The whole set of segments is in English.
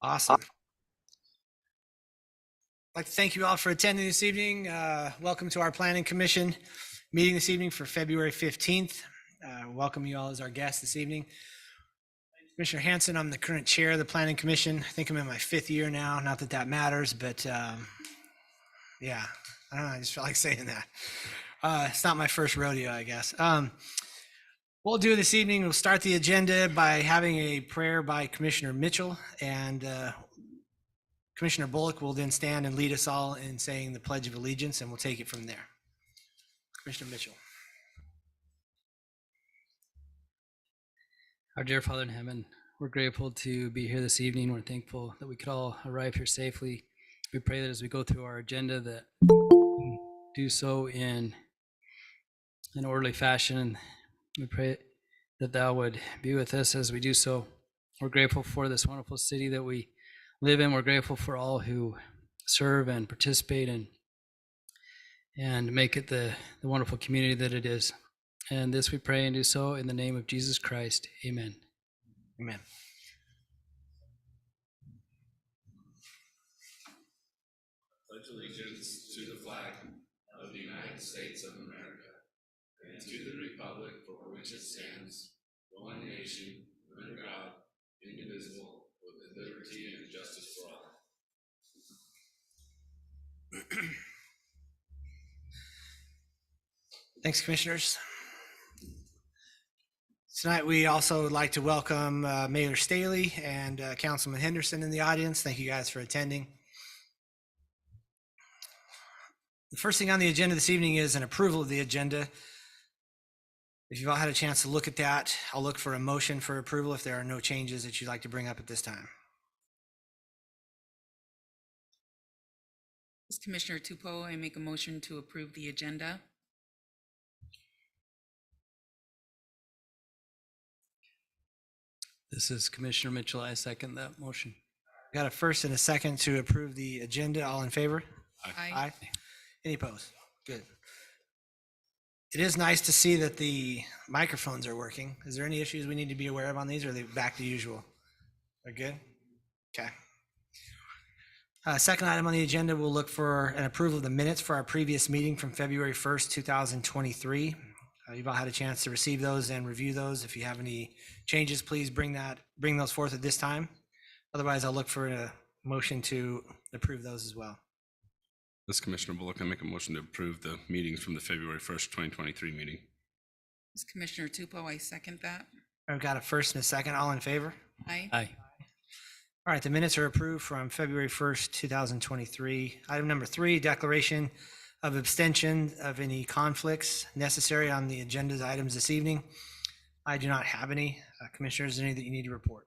Awesome. I'd like to thank you all for attending this evening. Welcome to our Planning Commission meeting this evening for February 15th. Welcome you all as our guests this evening. Commissioner Hanson, I'm the current chair of the Planning Commission. I think I'm in my 5th year now. Not that that matters, but yeah, I don't know. I just felt like saying that. It's not my first rodeo, I guess. What we'll do this evening, we'll start the agenda by having a prayer by Commissioner Mitchell, and Commissioner Bullock will then stand and lead us all in saying the Pledge of Allegiance, and we'll take it from there. Commissioner Mitchell. Our dear Father in heaven, we're grateful to be here this evening. We're thankful that we could all arrive here safely. We pray that as we go through our agenda that we do so in an orderly fashion. And we pray that thou would be with us as we do so. We're grateful for this wonderful city that we live in. We're grateful for all who serve and participate and make it the wonderful community that it is. And this we pray and do so in the name of Jesus Christ. Amen. Amen. Pledge allegiance to the flag of the United States of America and to the republic for which it stands, one nation, under God, indivisible, with liberty and justice for all. Thanks, commissioners. Tonight, we also would like to welcome Mayor Staley and Councilman Henderson in the audience. Thank you guys for attending. The first thing on the agenda this evening is an approval of the agenda. If you've all had a chance to look at that, I'll look for a motion for approval if there are no changes that you'd like to bring up at this time. This is Commissioner Tupou. I make a motion to approve the agenda. This is Commissioner Mitchell. I second that motion. Got a first and a second to approve the agenda. All in favor? Aye. Any opposed? Good. It is nice to see that the microphones are working. Is there any issues we need to be aware of on these, or are they back to usual? They're good? Okay. Second item on the agenda, we'll look for an approval of the minutes for our previous meeting from February 1st, 2023. You've all had a chance to receive those and review those. If you have any changes, please bring those forth at this time. Otherwise, I'll look for a motion to approve those as well. This is Commissioner Bullock. I make a motion to approve the meetings from the February 1st, 2023 meeting. This is Commissioner Tupou. I second that. I've got a first and a second. All in favor? Aye. Aye. All right, the minutes are approved from February 1st, 2023. Item number 3, declaration of abstention of any conflicts necessary on the agenda's items this evening. I do not have any. Commissioners, is there any that you need to report?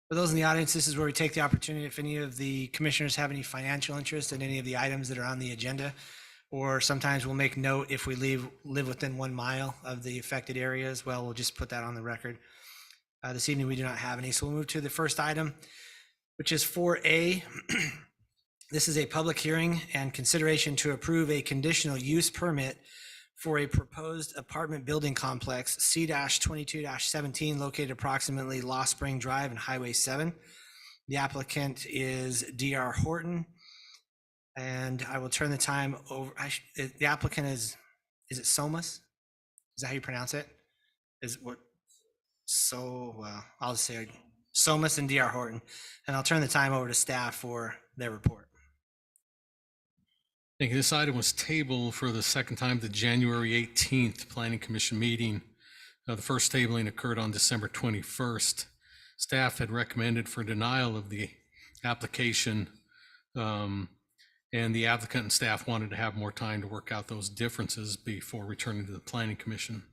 For those in the audience, this is where we take the opportunity, if any of the commissioners have any financial interest in any of the items that are on the agenda, or sometimes we'll make note if we live within 1 mile of the affected areas, well, we'll just put that on the record. This evening, we do not have any. So we'll move to the first item, which is 4A. This is a public hearing and consideration to approve a conditional use permit for a proposed apartment building complex, C-22-17, located approximately Lost Spring Drive and Highway 7. The applicant is D.R. Horton, and I will turn the time over. The applicant is it Somas? Is that how you pronounce it? I'll just say Somas and D.R. Horton, and I'll turn the time over to staff for their report. Thank you. This item was tabled for the second time, the January 18th Planning Commission meeting. The first tabling occurred on December 21st. Staff had recommended for denial of the application, and the applicant and staff wanted to have more time to work out those differences before returning to the Planning Commission.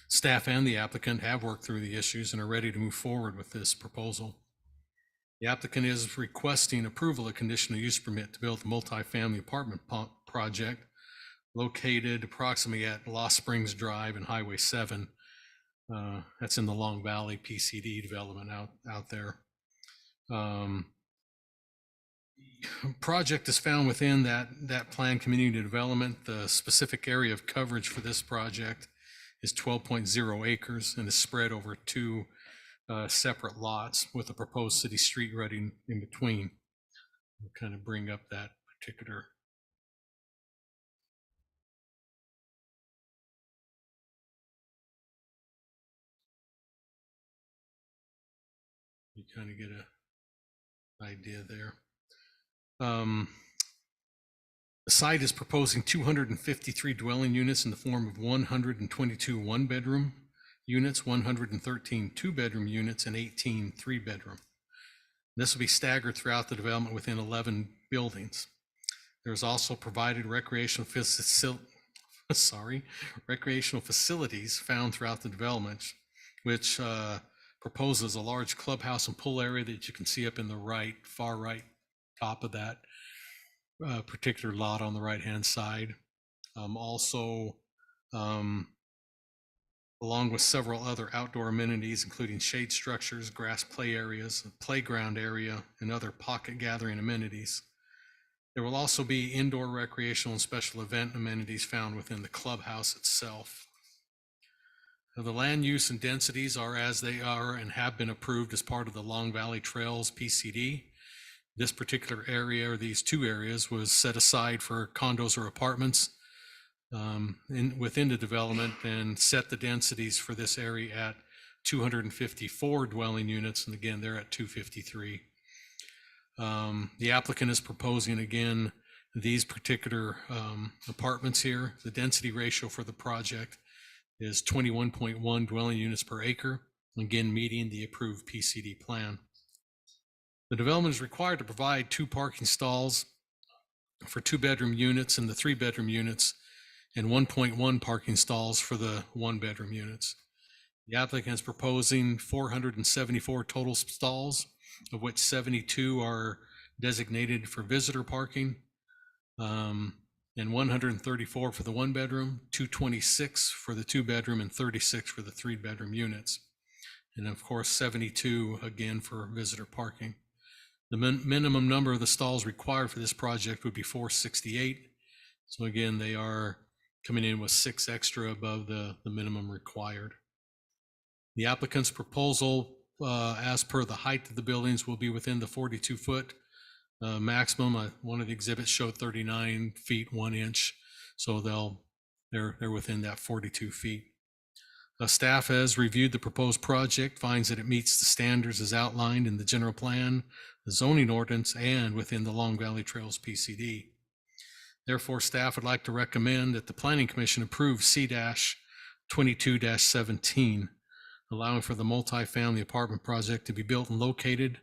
Staff and the applicant have worked through the issues and are ready to move forward with this proposal. The applicant is requesting approval of conditional use permit to build a multifamily apartment project located approximately at Lost Springs Drive and Highway 7. That's in the Long Valley PCD development out there. Project is found within that planned community development. The specific area of coverage for this project is 12.0 acres and is spread over 2 separate lots with a proposed city street running in between. We'll kind of bring up that particular. You kind of get an idea there. The site is proposing 253 dwelling units in the form of 122 one-bedroom units, 113 two-bedroom units, and 18 three-bedroom. This will be staggered throughout the development within 11 buildings. There is also provided recreational facilities found throughout the development, which proposes a large clubhouse and pool area that you can see up in the far right top of that particular lot on the right-hand side. Along with several other outdoor amenities, including shade structures, grass play areas, a playground area, and other pocket gathering amenities. There will also be indoor recreational and special event amenities found within the clubhouse itself. Now, the land use and densities are as they are and have been approved as part of the Long Valley Trails PCD. This particular area, or these two areas, was set aside for condos or apartments within the development, and set the densities for this area at 254 dwelling units, and again, they're at 253. The applicant is proposing, again, these particular apartments here. The density ratio for the project is 21.1 dwelling units per acre, again, meeting the approved PCD plan. The development is required to provide 2 parking stalls for 2-bedroom units and the 3-bedroom units, and 1.1 parking stalls for the 1-bedroom units. The applicant is proposing 474 total stalls, of which 72 are designated for visitor parking, and 134 for the 1-bedroom, 226 for the 2-bedroom, and 36 for the 3-bedroom units. And of course, 72 again for visitor parking. The minimum number of the stalls required for this project would be 468. So again, they are coming in with 6 extra above the minimum required. The applicant's proposal, as per the height of the buildings, will be within the 42-foot maximum. One of the exhibits showed 39 feet 1 inch, so they're within that 42 feet. Staff has reviewed the proposed project, finds that it meets the standards as outlined in the general plan, the zoning ordinance, and within the Long Valley Trails PCD. Therefore, staff would like to recommend that the Planning Commission approve C-22-17, allowing for the multifamily apartment project to be built and located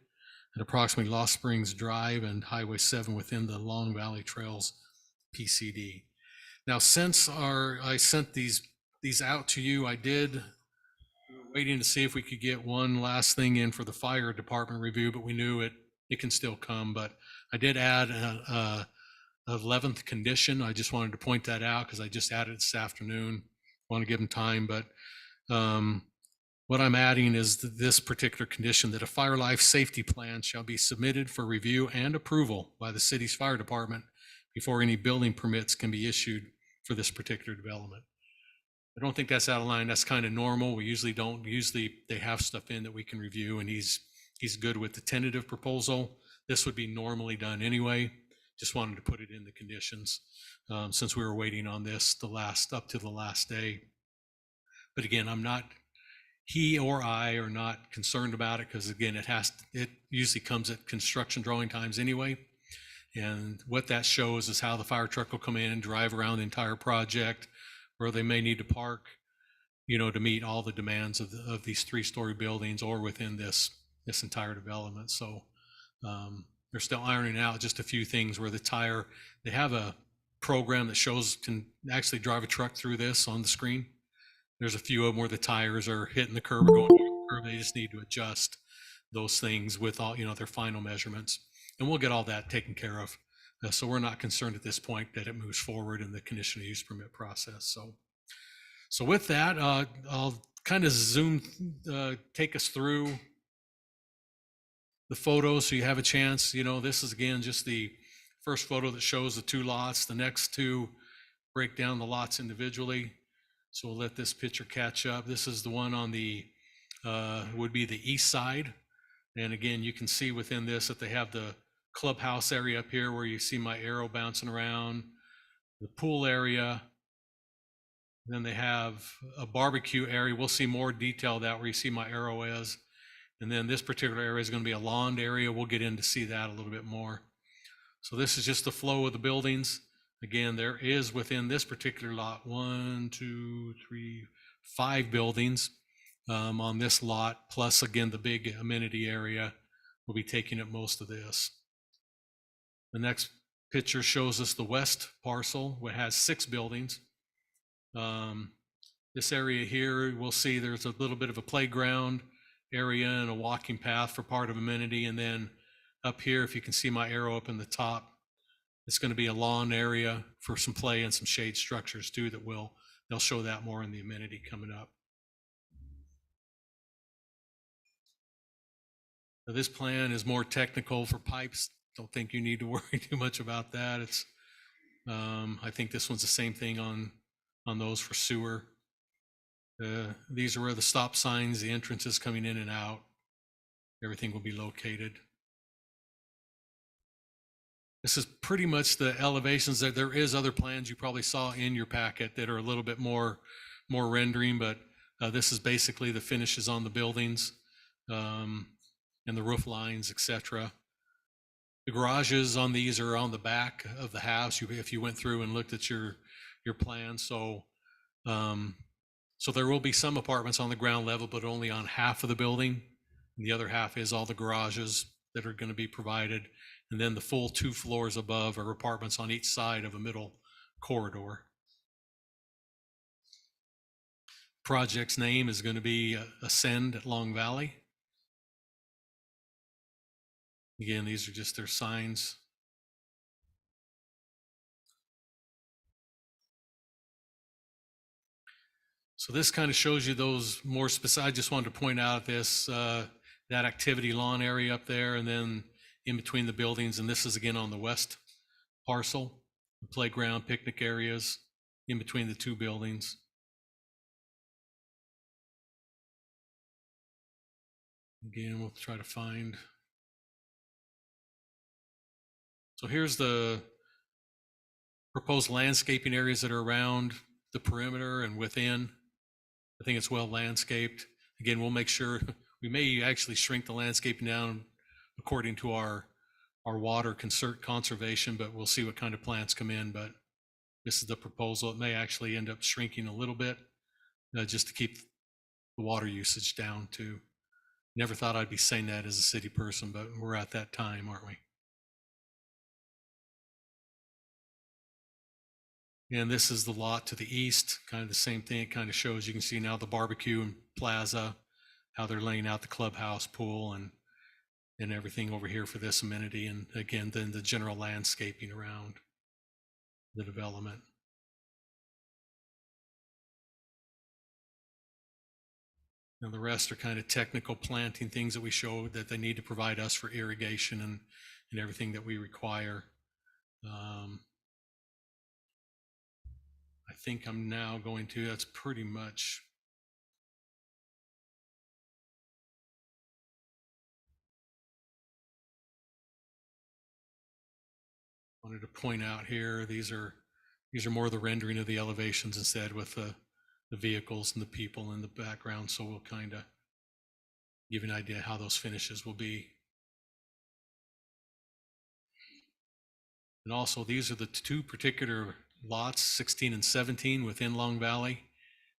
at approximately Lost Springs Drive and Highway 7 within the Long Valley Trails PCD. Now, since I sent these out to you, we were waiting to see if we could get one last thing in for the fire department review, but we knew it can still come. But I did add a 11th condition. I just wanted to point that out because I just added it this afternoon. I want to give them time, but what I'm adding is this particular condition, that a fire life safety plan shall be submitted for review and approval by the city's fire department before any building permits can be issued for this particular development. I don't think that's out of line. That's kind of normal. We usually don't. Usually they have stuff in that we can review, and he's good with the tentative proposal. This would be normally done anyway. Just wanted to put it in the conditions since we were waiting on this up to the last day. But again, he or I are not concerned about it because again, it usually comes at construction drawing times anyway. And what that shows is how the fire truck will come in and drive around the entire project, where they may need to park, to meet all the demands of these 3-story buildings or within this entire development. So they're still ironing out just a few things where they have a program that can actually drive a truck through this on the screen. There's a few of them where the tires are hitting the curb or going over the curb. They just need to adjust those things with all, their final measurements. And we'll get all that taken care of. So we're not concerned at this point that it moves forward in the conditional use permit process. So with that, I'll kind of take us through the photos so you have a chance. This is again just the first photo that shows the 2 lots. The next 2 break down the lots individually. So we'll let this picture catch up. This is the one on the would be the east side. And again, you can see within this that they have the clubhouse area up here where you see my arrow bouncing around, the pool area. Then they have a barbecue area. We'll see more detailed out where you see my arrow is. And then this particular area is going to be a lawn area. We'll get in to see that a little bit more. So this is just the flow of the buildings. Again, there is within this particular lot 5 buildings on this lot, plus again the big amenity area will be taking up most of this. The next picture shows us the west parcel, which has 6 buildings. This area here, we'll see there's a little bit of a playground area and a walking path for part of amenity. And then up here, if you can see my arrow up in the top, it's going to be a lawn area for some play and some shade structures too they'll show that more in the amenity coming up. Now, this plan is more technical for pipes. Don't think you need to worry too much about that. It's, I think this one's the same thing on those for sewer. These are where the stop signs, the entrances coming in and out, everything will be located. This is pretty much the elevations. That there is other plans you probably saw in your packet that are a little bit more rendering, but this is basically the finishes on the buildings and the roof lines, etc. The garages on these are on the back of the house. If you went through and looked at your plan, so there will be some apartments on the ground level, but only on half of the building. And the other half is all the garages that are going to be provided. And then the full 2 floors above are apartments on each side of a middle corridor. Project's name is going to be Ascend at Long Valley. Again, these are just their signs. So this kind of shows you those more specific. I just wanted to point out this, that activity lawn area up there, and then in between the buildings. And this is again on the west parcel, the playground, picnic areas in between the 2 buildings. Again, we'll try to find. So here's the proposed landscaping areas that are around the perimeter and within. I think it's well landscaped. Again, we'll make sure, we may actually shrink the landscaping down according to our water conservation, but we'll see what kind of plants come in. But this is the proposal. It may actually end up shrinking a little bit just to keep the water usage down too. Never thought I'd be saying that as a city person, but we're at that time, aren't we? And this is the lot to the east, kind of the same thing. It kind of shows, you can see now the barbecue and plaza, how they're laying out the clubhouse, pool, and everything over here for this amenity. And again, then the general landscaping around the development. Now the rest are kind of technical planting things that we show that they need to provide us for irrigation and everything that we require. I think I'm now going to, that's pretty much. Wanted to point out here, these are more the rendering of the elevations instead, with the vehicles and the people in the background. So we'll kind of give you an idea how those finishes will be. And also, these are the 2 particular lots, 16 and 17, within Long Valley.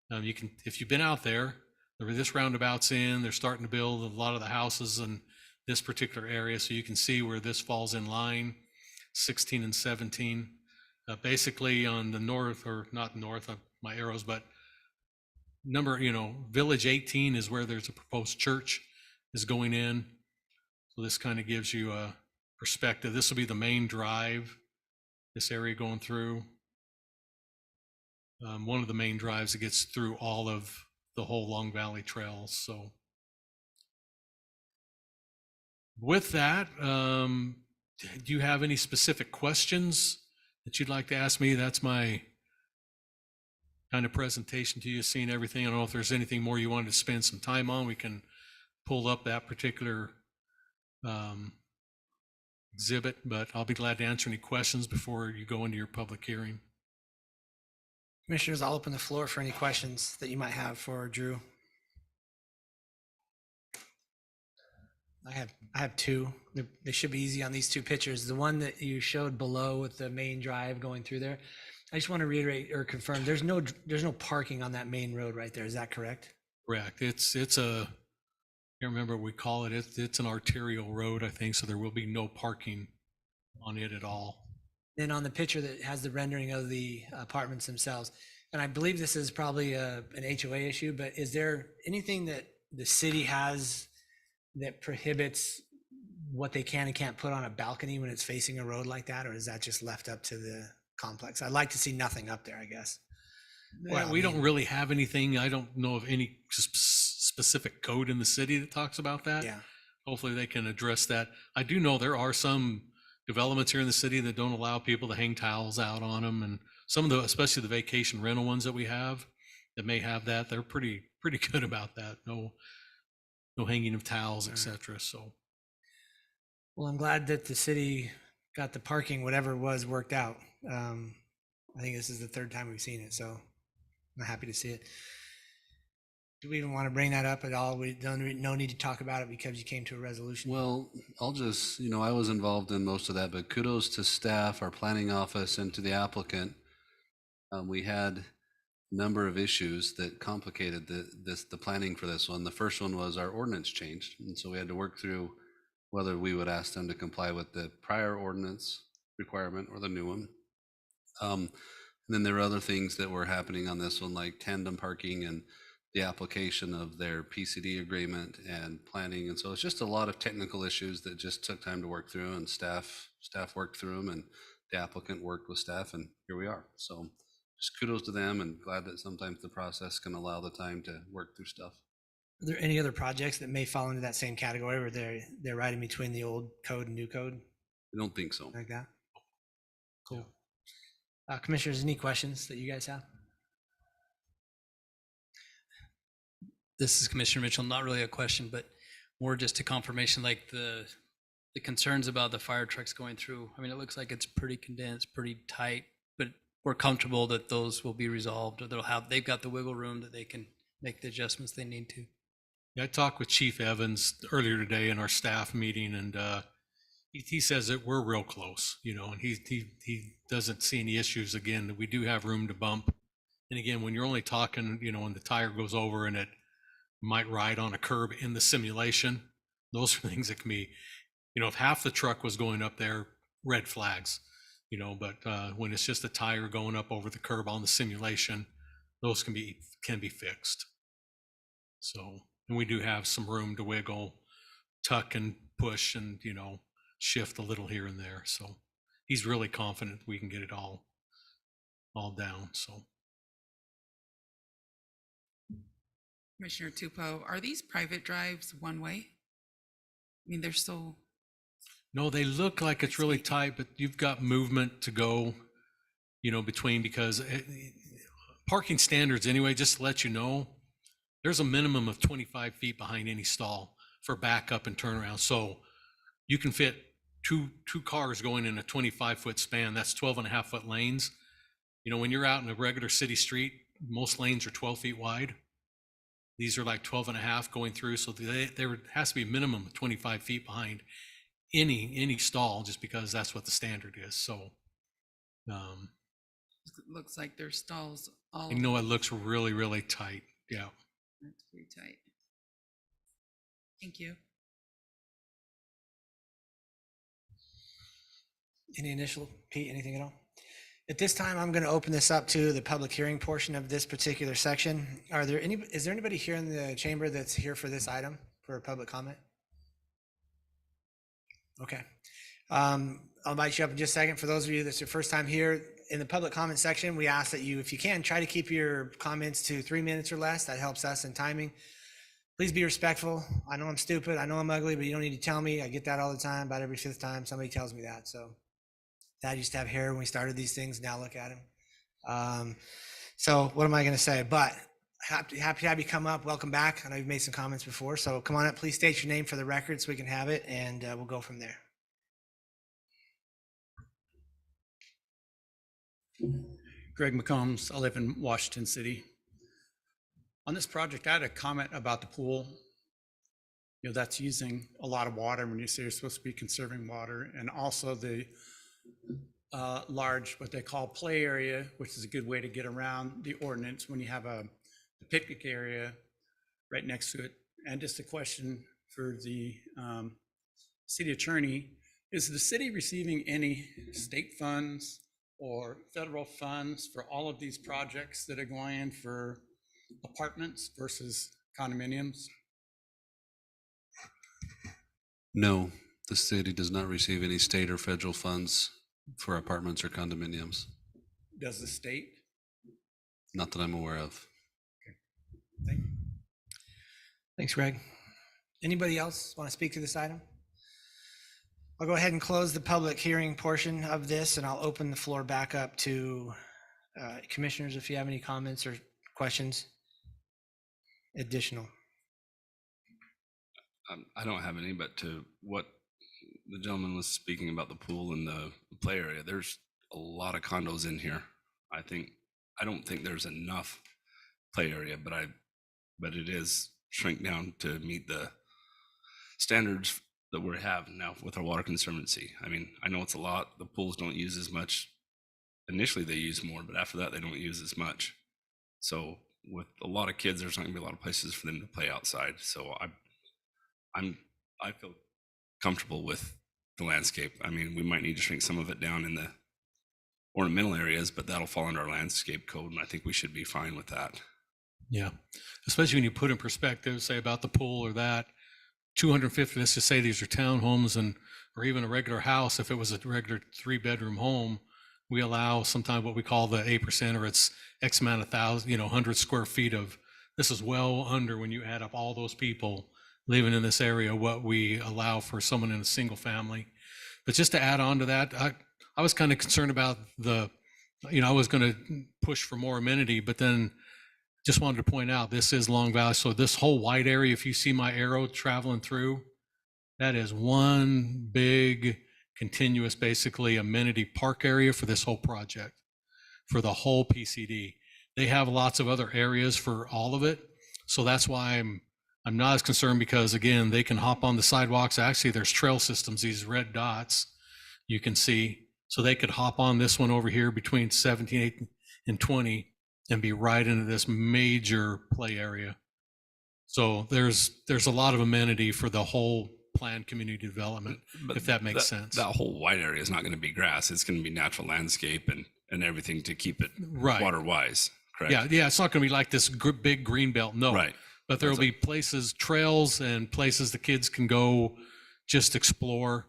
You can, if you've been out there, this roundabout's in, they're starting to build a lot of the houses in this particular area, so you can see where this falls in line, 16 and 17. Basically on the north, or not north, my arrows, but Village 18 is where there's a proposed church is going in. So this kind of gives you a perspective. This will be the main drive, this area going through. One of the main drives that gets through all of the whole Long Valley Trails. So with that, do you have any specific questions that you'd like to ask me? That's my kind of presentation to you, seeing everything. I don't know if there's anything more you wanted to spend some time on. We can pull up that particular exhibit, but I'll be glad to answer any questions before you go into your public hearing. Commissioners, I'll open the floor for any questions that you might have for Drew. I have two. They should be easy on these two pictures. The one that you showed below with the main drive going through there. I just want to reiterate or confirm, there's no parking on that main road right there. Is that correct? Correct. It's a, I can't remember what we call it. It's an arterial road, I think, so there will be no parking on it at all. Then on the picture that has the rendering of the apartments themselves, and I believe this is probably an HOA issue, but is there anything that the city has that prohibits what they can and can't put on a balcony when it's facing a road like that? Or is that just left up to the complex? I'd like to see nothing up there, I guess. Well, we don't really have anything. I don't know of any specific code in the city that talks about that. Yeah. Hopefully they can address that. I do know there are some developments here in the city that don't allow people to hang towels out on them, and some of the, especially the vacation rental ones that we have that may have that, they're pretty good about that. No hanging of towels, etc. So, Well, I'm glad that the city got the parking, whatever it was, worked out. I think this is the third time we've seen it, so I'm happy to see it. Do we even want to bring that up at all? We don't, no need to talk about it because you came to a resolution. Well, I'll just, I was involved in most of that, but kudos to staff, our planning office, and to the applicant. We had a number of issues that complicated the planning for this one. The first one was our ordinance changed, and so we had to work through whether we would ask them to comply with the prior ordinance requirement or the new one. And then there were other things that were happening on this one, like tandem parking and the application of their PCD agreement and planning. And so it's just a lot of technical issues that just took time to work through, and staff worked through them, and the applicant worked with staff, and here we are. So just kudos to them, and glad that sometimes the process can allow the time to work through stuff. Are there any other projects that may fall into that same category where they're right in between the old code and new code, I don't think so. like that? Cool. Commissioners, any questions that you guys have? This is Commissioner Mitchell, not really a question, but more just a confirmation, like the concerns about the fire trucks going through. I mean, it looks like it's pretty condensed, pretty tight, but we're comfortable that those will be resolved, or they've got the wiggle room that they can make the adjustments they need to. yeah, I talked with Chief Evans earlier today in our staff meeting, and he says that we're real close, and he doesn't see any issues. Again, we do have room to bump. And again, when you're only talking, when the tire goes over and it might ride on a curb in the simulation, those are things that can be, if half the truck was going up there, red flags, but when it's just a tire going up over the curb on the simulation, those can be fixed. So, and we do have some room to wiggle, tuck and push, and shift a little here and there. So he's really confident we can get it all down. So Commissioner Tupou, are these private drives one way? I mean, they're so, no, they look like it's really tight, but you've got movement to go, between, because parking standards anyway, just to let you know, there's a minimum of 25 feet behind any stall for backup and turnaround. So you can fit two cars going in a 25-foot span. That's 12.5-foot lanes. When you're out in a regular city street, most lanes are 12 feet wide. These are like 12.5 going through. So there has to be a minimum of 25 feet behind any stall, just because that's what the standard is. So it looks like their stalls all. it looks really, really tight. Yeah. That's pretty tight. Thank you. Any initial, Pete, anything at all? At this time, I'm going to open this up to the public hearing portion of this particular section. Is there anybody here in the chamber that's here for this item for a public comment? Okay. I'll invite you up in just a second. For those of you that's your first time here, in the public comment section, we ask that you, if you can, try to keep your comments to 3 minutes or less. That helps us in timing. Please be respectful. I know I'm stupid. I know I'm ugly, but you don't need to tell me. I get that all the time. About every 5th time somebody tells me that. So Dad used to have hair when we started these things. Now look at him. So what am I going to say? But happy to have you come up. Welcome back. I know you've made some comments before. So come on up. Please state your name for the record so we can have it, and we'll go from there. Greg McCombs. I live in Washington City. On this project, I had a comment about the pool. You know, that's using a lot of water when you say you're supposed to be conserving water, and also the large, what they call play area, which is a good way to get around the ordinance when you have a picnic area right next to it. And just a question for the city attorney, is the city receiving any state funds or federal funds for all of these projects that are going in for apartments versus condominiums? No, the city does not receive any state or federal funds for apartments or condominiums. Does the state? Not that I'm aware of. Thank you. Thanks, Greg. Anybody else want to speak to this item? I'll go ahead and close the public hearing portion of this, and I'll open the floor back up to commissioners if you have any comments or questions. Additional. I don't have any, but to what the gentleman was speaking about the pool and the play area, there's a lot of condos in here. I don't think there's enough play area, but it is shrink down to meet the standards that we have now with our water conservancy. I mean, I know it's a lot. The pools don't use as much. Initially they use more, but after that they don't use as much. So with a lot of kids, there's not gonna be a lot of places for them to play outside. So I feel comfortable with the landscape. I mean, we might need to shrink some of it down in the ornamental areas, but that'll fall under our landscape code, and I think we should be fine with that. Yeah, especially when you put in perspective, say about the pool or that, 250, let's just say these are townhomes or even a regular house. If it was a regular 3-bedroom home, we allow sometimes what we call the 8%, or it's X amount of 100 square feet of, this is well under, when you add up all those people living in this area, what we allow for someone in a single family. But just to add on to that, I was kind of concerned about I was going to push for more amenity, but then just wanted to point out, this is Long Valley. So this whole wide area, if you see my arrow traveling through, that is one big continuous, basically amenity park area for this whole project, for the whole PCD. They have lots of other areas for all of it. So that's why I'm not as concerned, because again, they can hop on the sidewalks. Actually, there's trail systems, these red dots you can see. So they could hop on this one over here between 17, 18, and 20 and be right into this major play area. So there's a lot of amenity for the whole planned community development, But if that makes sense. That whole wide area is not going to be grass. It's going to be natural landscape and everything to keep it Right. water wise. Correct. Yeah. It's not going to be like this big green belt. No. Right. But there will be places, trails and places the kids can go just explore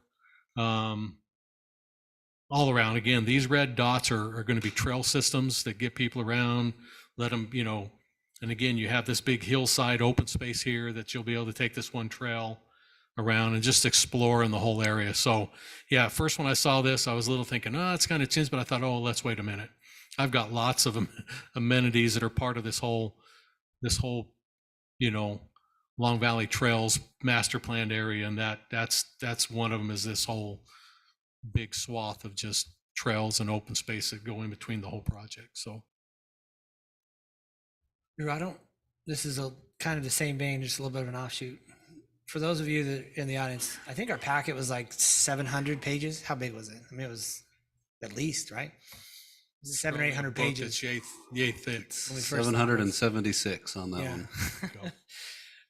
all around. Again, these red dots are going to be trail systems that get people around, let them, and again, you have this big hillside open space here that you'll be able to take this one trail around and just explore in the whole area. So yeah, first when I saw this, I was a little thinking, oh, it's kind of chintz, but I thought, oh, let's wait a minute. I've got lots of amenities that are part of this whole, Long Valley Trails master planned area. And that's one of them, is this whole big swath of just trails and open space that go in between the whole project. So Drew, this is a kind of the same vein, just a little bit of an offshoot. For those of you that in the audience, I think our packet was like 700 pages. How big was it? I mean, it was at least, right? It was 700 or 800 pages. It's the eighth it's When we first- 776 on that Yeah. one.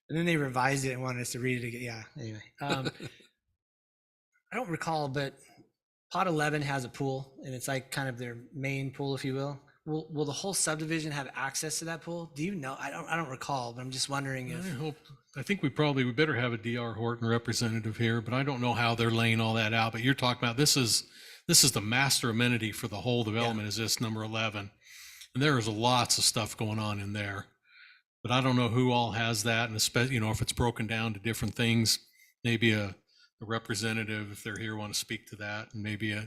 And then they revised it and wanted us to read it again. Yeah, anyway. I don't recall, but Pot 11 has a pool, and it's like kind of their main pool, if you will. Will the whole subdivision have access to that pool? Do you know? I don't recall, but I'm just wondering if. I think we better have a DR Horton representative here, but I don't know how they're laying all that out. But you're talking about, this is the master amenity for the whole development, is this number 11. And there is lots of stuff going on in there, but I don't know who all has that. And especially, if it's broken down to different things, maybe a representative, if they're here, want to speak to that, and maybe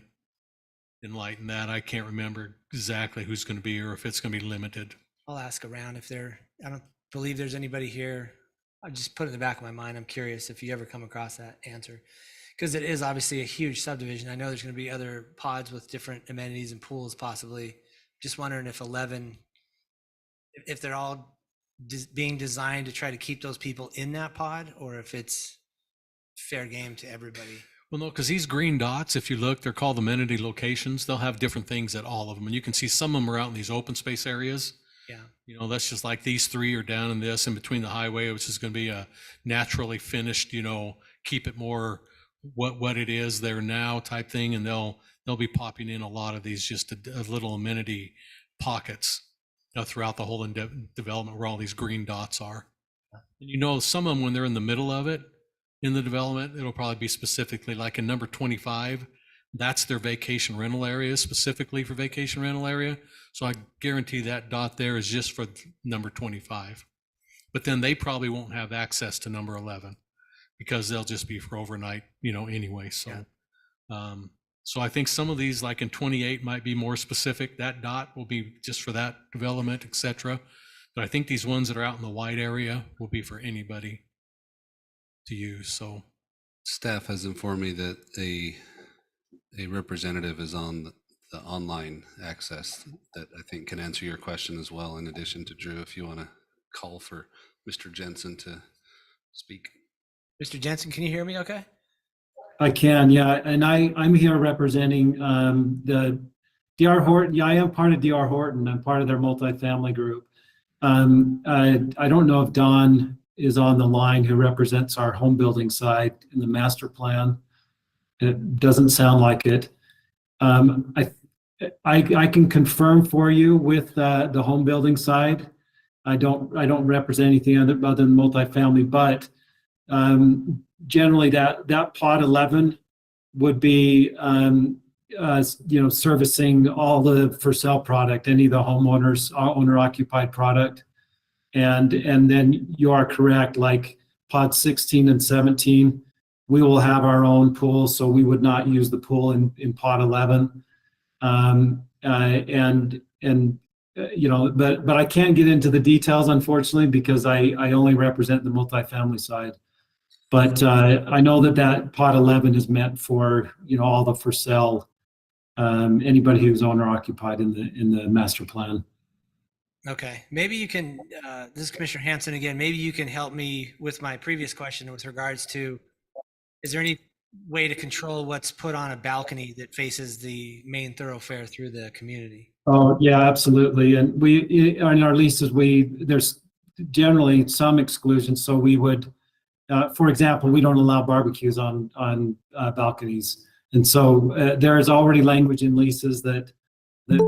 enlighten that. I can't remember exactly who's going to be or if it's going to be limited. I'll ask around if I don't believe there's anybody here. I just put it in the back of my mind. I'm curious if you ever come across that answer. Because it is obviously a huge subdivision. I know there's going to be other pods with different amenities and pools possibly. Just wondering if 11, if they're all being designed to try to keep those people in that pod or if it's fair game to everybody. Well, no, because these green dots, if you look, they're called amenity locations. They'll have different things at all of them. And you can see some of them are out in these open space areas. Yeah. You know, that's just like these three are down in this in between the highway, which is going to be a naturally finished, you know, keep it more what it is there now type thing. And they'll be popping in a lot of these just a little amenity pockets, you know, throughout the whole development where all these green dots are. And you know, some of them, when they're in the middle of it, in the development, it'll probably be specifically like in number 25, that's their vacation rental area, specifically for vacation rental area. So I guarantee that dot there is just for number 25. But then they probably won't have access to number 11 because they'll just be for overnight, you know, anyway. So, so I think some of these, like in 28, might be more specific. That dot will be just for that development, et cetera. But I think these ones that are out in the white area will be for anybody to use. So Staff has informed me that a representative is on the online access that I think can answer your question as well, in addition to Drew, if you want to call for Mr. Jensen to speak. Mr. Jensen, can you hear me okay? I can, yeah. And I'm here representing the DR Horton. Yeah, I am part of DR Horton. I'm part of their multifamily group. I don't know if Don is on the line, who represents our home building side in the master plan. It doesn't sound like it. I can confirm for you with the home building side. I don't represent anything other than multifamily, but generally that pod 11 would be servicing all the for sale product, any of the homeowners owner occupied product. And then you are correct, like pod 16 and 17, we will have our own pool, so we would not use the pool in pod 11. But I can't get into the details, unfortunately, because I only represent the multifamily side. But I know that pod 11 is meant for, you know, all the for sale, anybody who's owner occupied in the master plan. Okay, maybe you can, this is Commissioner Hanson again, maybe you can help me with my previous question with regards to, is there any way to control what's put on a balcony that faces the main thoroughfare through the community? Oh, yeah, absolutely. And we, in our leases, there's generally some exclusions. So we would, for example, we don't allow barbecues on balconies. And so there is already language in leases that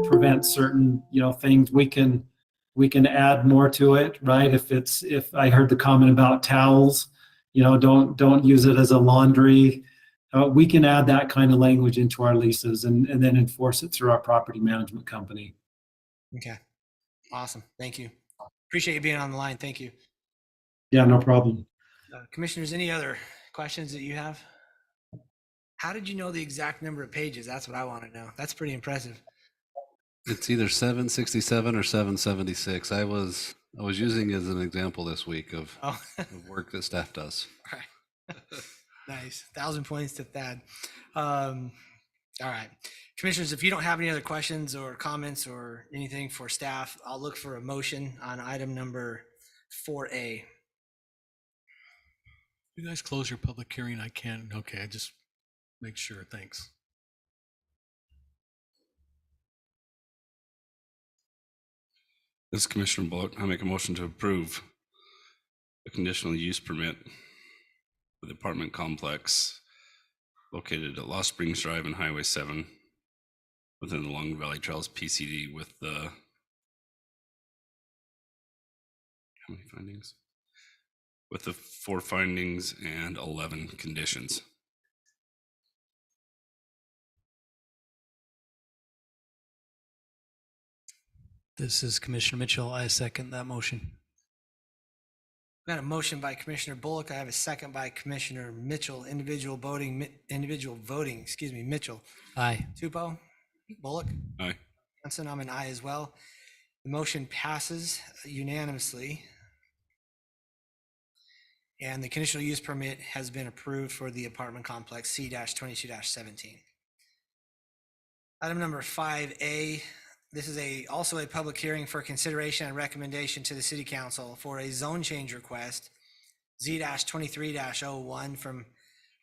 prevents certain, you know, things. We can add more to it, right? If I heard the comment about towels, you know, don't use it as a laundry. We can add that kind of language into our leases and then enforce it through our property management company. Okay, awesome. Thank you. Appreciate you being on the line. Thank you. Yeah, no problem. Commissioners, any other questions that you have? How did you know the exact number of pages? That's what I want to know. That's pretty impressive. It's either 767 or 776. I was using it as an example this week of work that staff does. Right. Nice. 1,000 points to Thad. All right. Commissioners, if you don't have any other questions or comments or anything for staff, I'll look for a motion on item number 4A. you guys close your public hearing? I can't. Okay, I just make sure. Thanks. This is Commissioner Bullock. I make a motion to approve a conditional use permit for the apartment complex located at Lost Springs Drive and Highway 7 within the Long Valley Trails PCD with the, how many findings? With the 4 findings and 11 conditions. This is Commissioner Mitchell. I second that motion. Got a motion by Commissioner Bullock. I have a second by Commissioner Mitchell. Individual voting, Mitchell. Aye. Tupo, Bullock. Aye. Johnson, I'm an aye as well. The motion passes unanimously. And the conditional use permit has been approved for the apartment complex C-22-17. Item number 5A, this is also a public hearing for consideration and recommendation to the city council for a zone change request, Z-23-01 from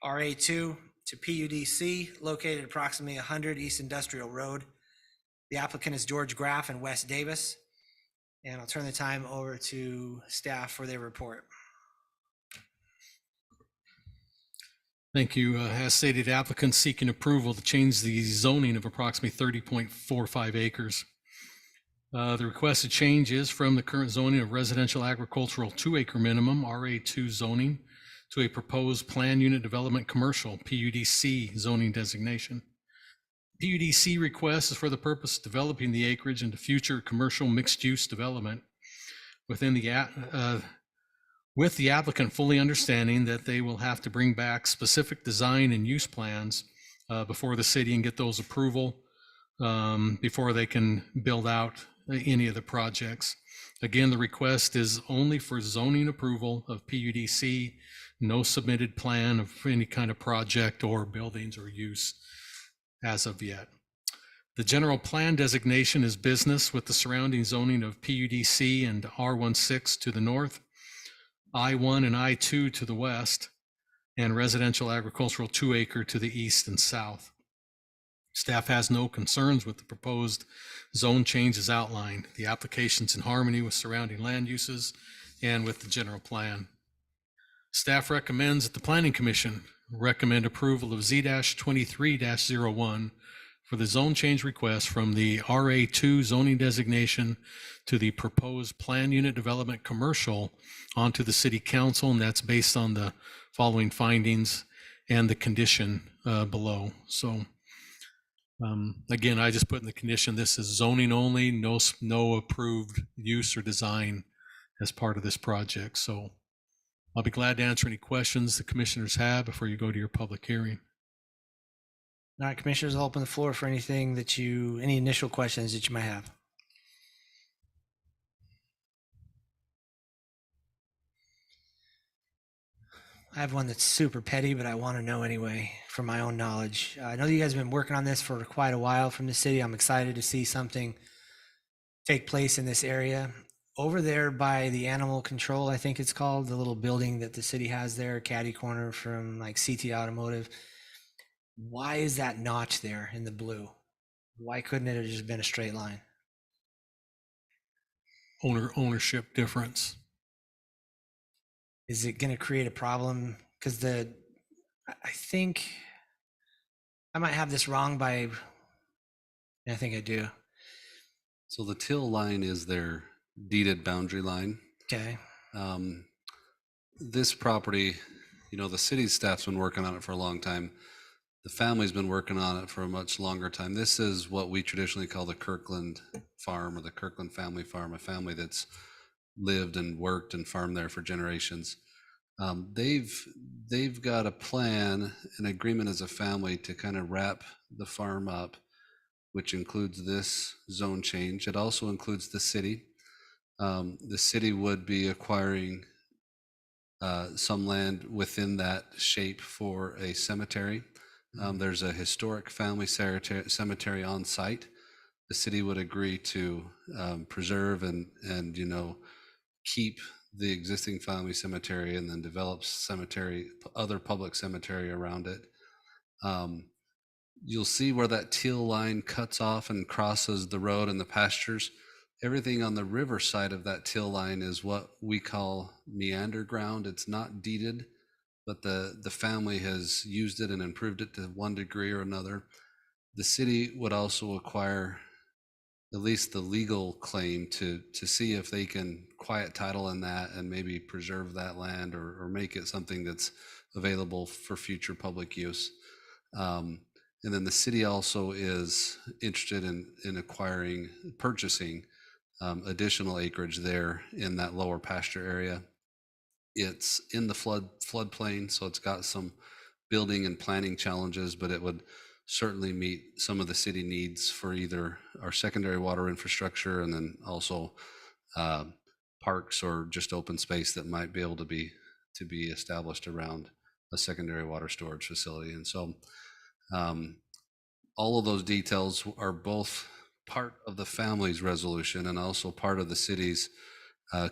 RA2 to PUDC, located approximately 100 East Industrial Road. The applicant is George Graff and Wes Davis. And I'll turn the time over to staff for their report. Thank you. As stated, applicants seeking approval to change the zoning of approximately 30.45 acres. The requested change is from the current zoning of residential agricultural 2-acre minimum, RA2 zoning, to a proposed plan unit development commercial, PUDC zoning designation. PUDC request is for the purpose of developing the acreage into future commercial mixed-use development within the with the applicant fully understanding that they will have to bring back specific design and use plans before the city and get those approval before they can build out any of the projects. Again, the request is only for zoning approval of PUDC, no submitted plan of any kind of project or buildings or use as of yet. The general plan designation is business with the surrounding zoning of PUDC and R16 to the north, I1 and I2 to the west, and residential agricultural 2-acre to the east and south. Staff has no concerns with the proposed zone changes outlined. The application's in harmony with surrounding land uses and with the general plan. Staff recommends that the Planning Commission recommend approval of Z-23-01 for the zone change request from the RA2 zoning designation to the proposed plan unit development commercial onto the city council, and that's based on the following findings and the condition below. So again, I just put in the condition, this is zoning only, no approved use or design as part of this project. So I'll be glad to answer any questions the commissioners have before you go to your public hearing. All right, commissioners, I'll open the floor for anything any initial questions that you might have. I have one that's super petty, but I want to know anyway for my own knowledge. I know you guys have been working on this for quite a while from the city. I'm excited to see something take place in this area. Over there by the animal control, I think it's called, the little building that the city has there, catty corner from like CT Automotive. Why is that notch there in the blue? Why couldn't it have just been a straight line? Ownership difference. Is it going to create a problem? Because I think I might have this wrong I think I do. So the till line is their deeded boundary line. Okay. This property, the city staff's been working on it for a long time. The family's been working on it for a much longer time. This is what we traditionally call the Kirkland farm or the Kirkland family farm, a family that's lived and worked and farmed there for generations. They've got a plan, an agreement as a family to kind of wrap the farm up, which includes this zone change. It also includes the city. The city would be acquiring some land within that shape for a cemetery. There's a historic family cemetery on site. The city would agree to preserve and keep the existing family cemetery and then develop other public cemetery around it. You'll see where that teal line cuts off and crosses the road and the pastures. Everything on the river side of that teal line is what we call meander ground. It's not deeded, but the family has used it and improved it to one degree or another. The city would also acquire at least the legal claim to see if they can quiet title in that and maybe preserve that land or make it something that's available for future public use. And then the city also is interested in purchasing additional acreage there in that lower pasture area. It's in the floodplain, so it's got some building and planning challenges, but it would certainly meet some of the city needs for either our secondary water infrastructure and then also parks or just open space that might be able to be established around a secondary water storage facility. And so all of those details are both part of the family's resolution and also part of the city's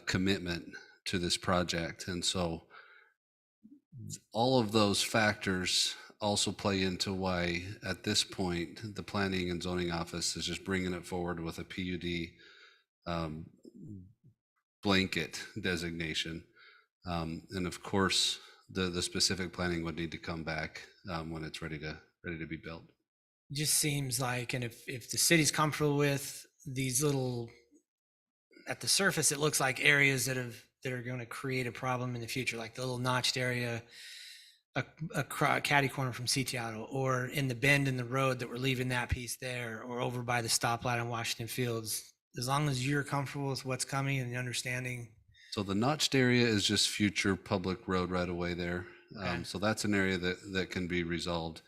commitment to this project. And so all of those factors also play into why at this point the planning and zoning office is just bringing it forward with a PUD blanket designation. And of course, the specific planning would need to come back when it's ready to be built. It just seems like, and if the city's comfortable with these little, at the surface, it looks like areas that are going to create a problem in the future, like the little notched area, a catty corner from Seattle, or in the bend in the road that we're leaving that piece there, or over by the stoplight on Washington Fields. As long as you're comfortable with what's coming and understanding. So the notched area is just future public road right away there. Okay. So that's an area that can be resolved.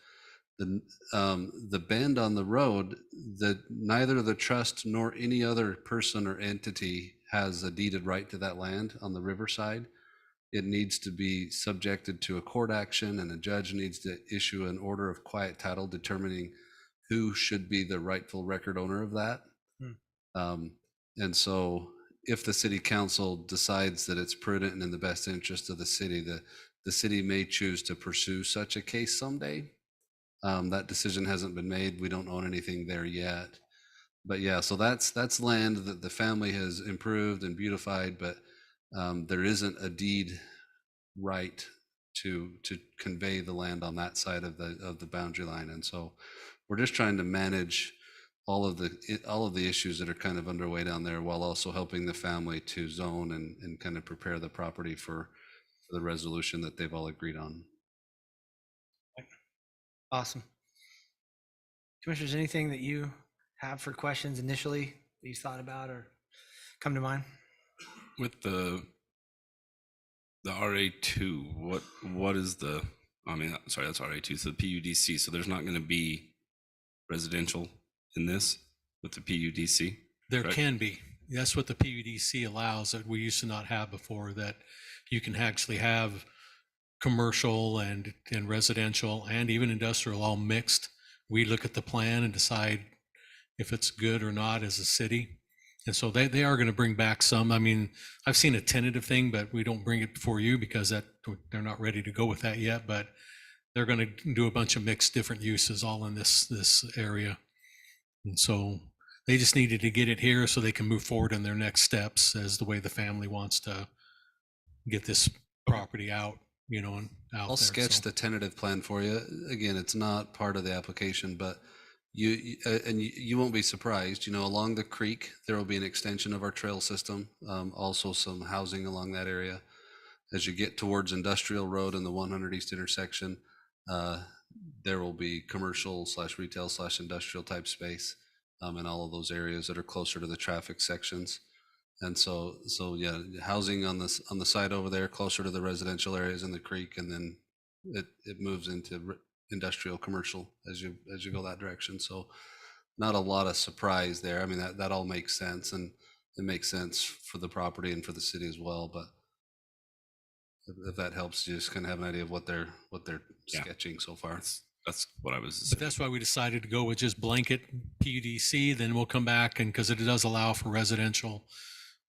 The bend on the road, that neither the trust nor any other person or entity has a deeded right to that land on the riverside. It needs to be subjected to a court action, and a judge needs to issue an order of quiet title determining who should be the rightful record owner of that. And so if the city council decides that it's prudent and in the best interest of the city, the city may choose to pursue such a case someday. That decision hasn't been made. We don't own anything there yet. But yeah, so that's land that the family has improved and beautified, but there isn't a deed right to convey the land on that side of the boundary line. And so we're just trying to manage all of the issues that are kind of underway down there, while also helping the family to zone and kind of prepare the property for the resolution that they've all agreed on. Awesome. Commissioners, anything that you have for questions initially that you thought about or come to mind? With the RA2, what is the, I mean, sorry, that's RA2, so the PUDC, so there's not going to be residential in this with the PUDC? There Right. can be. That's what the PUDC allows that we used to not have before, that you can actually have commercial and residential and even industrial all mixed. We look at the plan and decide if it's good or not as a city. And so they are going to bring back some. I mean, I've seen a tentative thing, but we don't bring it before you because they're not ready to go with that yet. But they're going to do a bunch of mixed different uses all in this area. And so they just needed to get it here so they can move forward in their next steps as the way the family wants to get this property out, and out I'll there. sketch So the tentative plan for you. Again, it's not part of the application, but you won't be surprised, along the creek, there will be an extension of our trail system. Also some housing along that area. As you get towards Industrial Road and the 100 East intersection, there will be commercial / retail / industrial type space in all of those areas that are closer to the traffic sections. And so yeah, housing on the side over there, closer to the residential areas in the creek, and then it moves into industrial commercial as you go that direction. So not a lot of surprise there. I mean, that all makes sense, and it makes sense for the property and for the city as well. But if that helps, you just kind of have an idea of what they're Yeah. sketching so far. That's what I was. But that's why we decided to go with just blanket PUDC. Then we'll come back, and because it does allow for residential,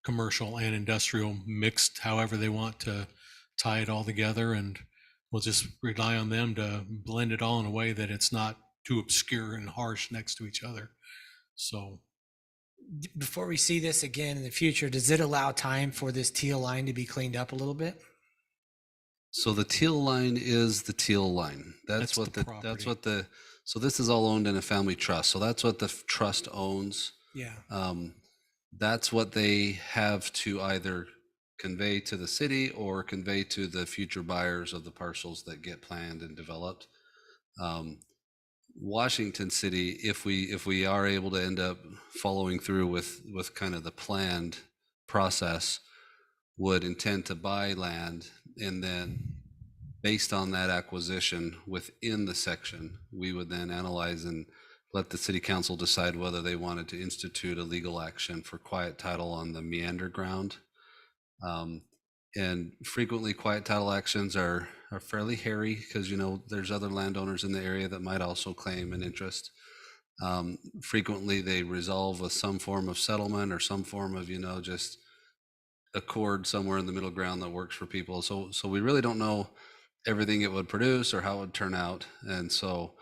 commercial, and industrial mixed, however they want to tie it all together, and we'll just rely on them to blend it all in a way that it's not too obscure and harsh next to each other. So Before we see this again in the future, does it allow time for this teal line to be cleaned up a little bit? So the teal line is the teal line. That's the property. So this is all owned in a family trust. So that's what the trust owns. Yeah. That's what they have to either convey to the city or convey to the future buyers of the parcels that get planned and developed. Washington City, if we are able to end up following through with kind of the planned process, would intend to buy land and then based on that acquisition within the section, we would then analyze and let the city council decide whether they wanted to institute a legal action for quiet title on the meander ground. And frequently quiet title actions are fairly hairy because, you know, there's other landowners in the area that might also claim an interest. Frequently they resolve with some form of settlement or some form of, you know, just accord somewhere in the middle ground that works for people. So we really don't know everything it would produce or how it would turn out. And so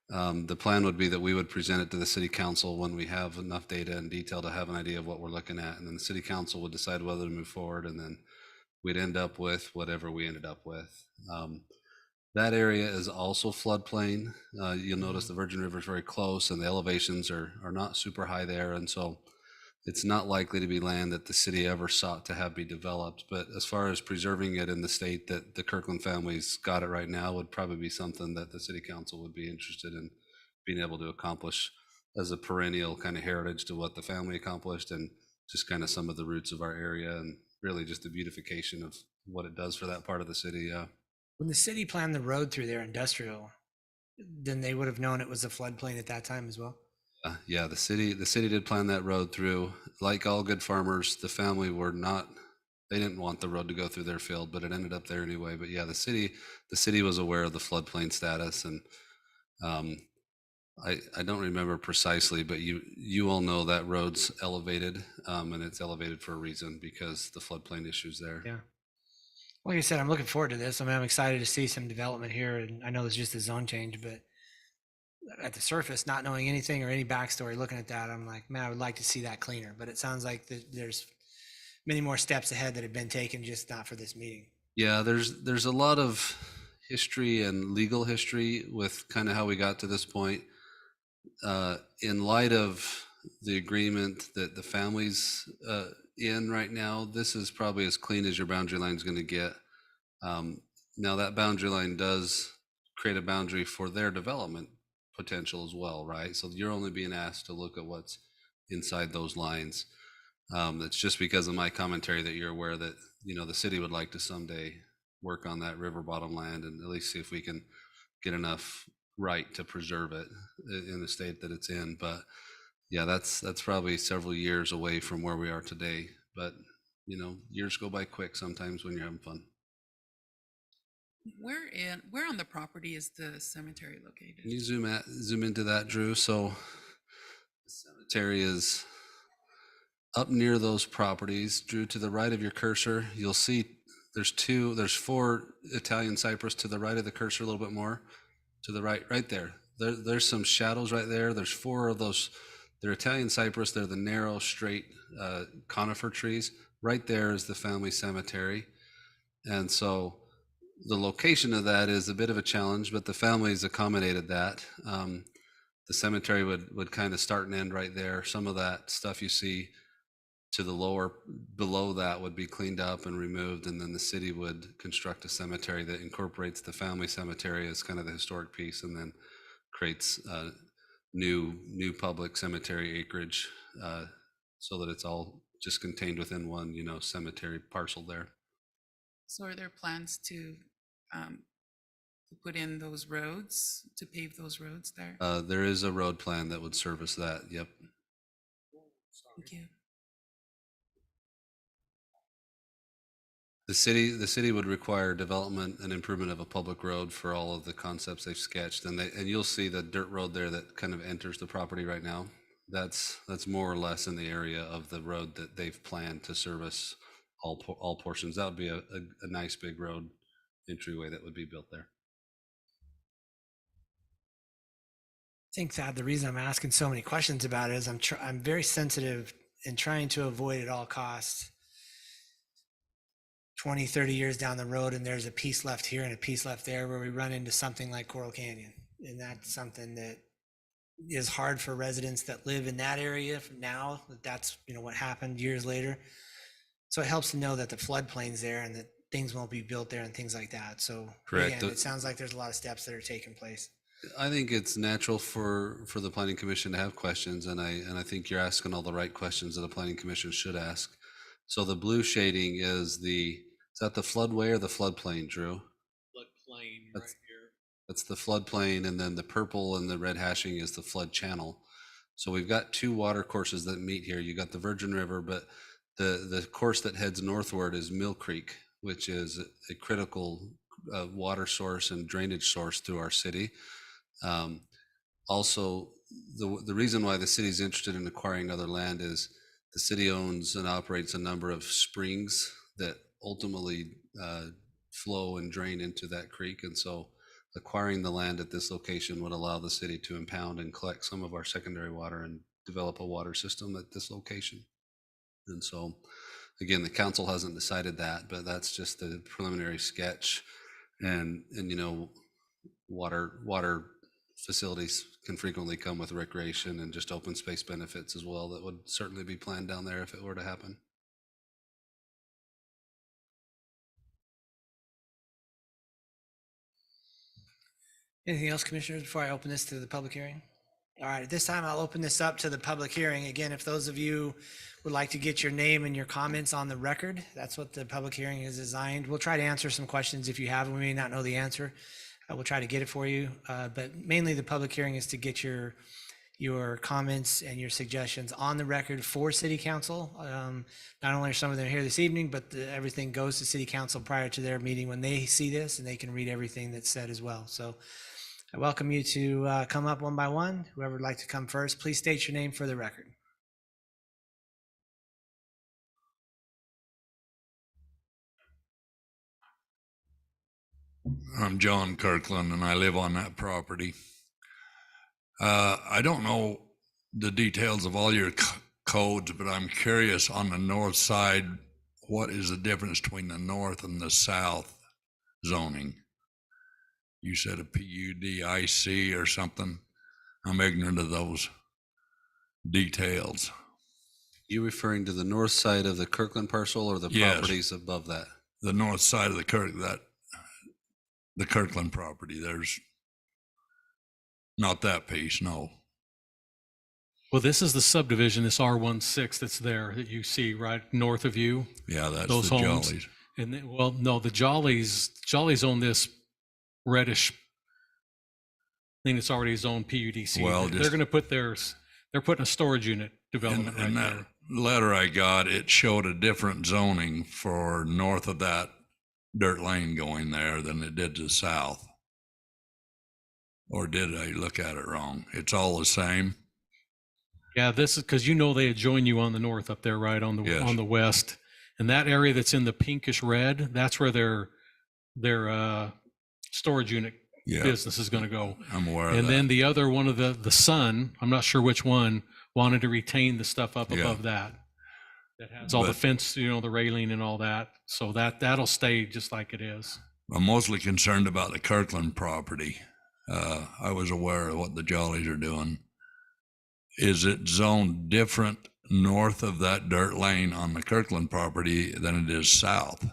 the plan would be that we would present it to the city council when we have enough data and detail to have an idea of what we're looking at. And then the city council would decide whether to move forward, and then we'd end up with whatever we ended up with. That area is also floodplain. You'll notice the Virgin River is very close and the elevations are not super high there. And so it's not likely to be land that the city ever sought to have be developed. But as far as preserving it in the state that the Kirkland family's got it right now would probably be something that the city council would be interested in being able to accomplish as a perennial kind of heritage to what the family accomplished, and just kind of some of the roots of our area, and really just the beautification of what it does for that part of the city. Yeah. When the city planned the road through their industrial, then they would have known it was a floodplain at that time as well. Yeah, the city did plan that road through. Like all good farmers, the family they didn't want the road to go through their field, but it ended up there anyway. But yeah, the city was aware of the floodplain status, and I don't remember precisely, but you all know that road's elevated, and it's elevated for a reason because the floodplain issues there. Yeah. Like I said, I'm looking forward to this. I mean, I'm excited to see some development here, and I know it's just a zone change, but at the surface, not knowing anything or any backstory, looking at that, I'm like, man, I would like to see that cleaner. But it sounds like there's many more steps ahead that have been taken, just not for this meeting. Yeah, there's a lot of history and legal history with kind of how we got to this point. In light of the agreement that the family's in right now, this is probably as clean as your boundary line is going to get. Now that boundary line does create a boundary for their development potential as well, right? So you're only being asked to look at what's inside those lines. It's just because of my commentary that you're aware that, you know, the city would like to someday work on that river bottom land and at least see if we can get enough right to preserve it in the state that it's in. But yeah, that's probably several years away from where we are today. But, you know, years go by quick sometimes when you're having fun. Where on the property is the cemetery located? Can you zoom into that, Drew? So the cemetery is up near those properties. Drew, to the right of your cursor, you'll see there's 4 Italian cypress to the right of the cursor, a little bit more to the right there. There's some shadows right there. There's 4 of those. They're Italian cypress. They're the narrow, straight conifer trees. Right there is the family cemetery. And so the location of that is a bit of a challenge, but the family's accommodated that. The cemetery would kind of start and end right there. Some of that stuff you see to the below that would be cleaned up and removed, and then the city would construct a cemetery that incorporates the family cemetery as kind of the historic piece, and then creates new public cemetery acreage, so that it's all just contained within one, you know, cemetery parcel there. So are there plans to put in those roads, to pave those roads there? There is a road plan that would service that. Yep. Thank you. The city would require development and improvement of a public road for all of the concepts they've sketched, and you'll see the dirt road there that kind of enters the property right now. That's more or less in the area of the road that they've planned to service all portions. That would be a nice big road entryway that would be built there. I think that the reason I'm asking so many questions about it is I'm very sensitive in trying to avoid at all costs 20, 30 years down the road, and there's a piece left here and a piece left there where we run into something like Coral Canyon. And that's something that is hard for residents that live in that area now, that's, you know, what happened years later. So it helps to know that the floodplain's there and that things won't be built there and things like that. So Correct. Again, it sounds like there's a lot of steps that are taking place. I think it's natural for the planning commission to have questions, and I think you're asking all the right questions that a planning commission should ask. So the blue shading is that the floodway or the floodplain, Drew? Floodplain floodplain right That's- here. That's the floodplain, and then the purple and the red hashing is the flood channel. So we've got two water courses that meet here. You got the Virgin River, but the course that heads northward is Mill Creek, which is a critical water source and drainage source through our city. Also, the reason why the city is interested in acquiring other land is the city owns and operates a number of springs that ultimately flow and drain into that creek. And so acquiring the land at this location would allow the city to impound and collect some of our secondary water and develop a water system at this location. And so, again, the council hasn't decided that, but that's just the preliminary sketch. And you know, water facilities can frequently come with recreation and just open space benefits as well. That would certainly be planned down there if it were to happen. Anything else, commissioners, before I open this to the public hearing? All right, at this time, I'll open this up to the public hearing. Again, if those of you would like to get your name and your comments on the record, that's what the public hearing is designed. We'll try to answer some questions if you have, we may not know the answer. We'll try to get it for you, but mainly the public hearing is to get your comments and your suggestions on the record for city council. Not only are some of them here this evening, but everything goes to city council prior to their meeting when they see this, and they can read everything that's said as well. So I welcome you to come up one by one. Whoever would like to come first, please state your name for the record. I'm John Kirkland, and I live on that property. I don't know the details of all your codes, but I'm curious on the north side, what is the difference between the north and the south zoning? You said a PUDIC or something. I'm ignorant of those details. You referring to the north side of the Kirkland parcel or the Yes. properties above that? The north side of the Kirkland property, there's not that piece, no. Well, this is the subdivision, this R16 that's there that you see right north of you. Yeah, that's Those the homes. Jollies. And then, well, no, the Jollies own this reddish thing that's already zoned PUDC. Well, They're just- going to put they're putting a storage unit development right In that there. letter I got, it showed a different zoning for north of that dirt lane going there than it did to the south. Or did I look at it wrong? It's all the same? Yeah, this is because they adjoin you on the north up there, right on the Yes. on the west, and that area that's in the pinkish red, that's where their storage unit Yeah, business is going to go. I'm aware of And that. then the other one of the Sun, I'm not sure which one, wanted to retain the stuff up Yeah. above that. That has all the But- fence, the railing and all that. So that'll stay just like it is. I'm mostly concerned about the Kirkland property. I was aware of what the Jollies are doing. Is it zoned different north of that dirt lane on the Kirkland property than it is south?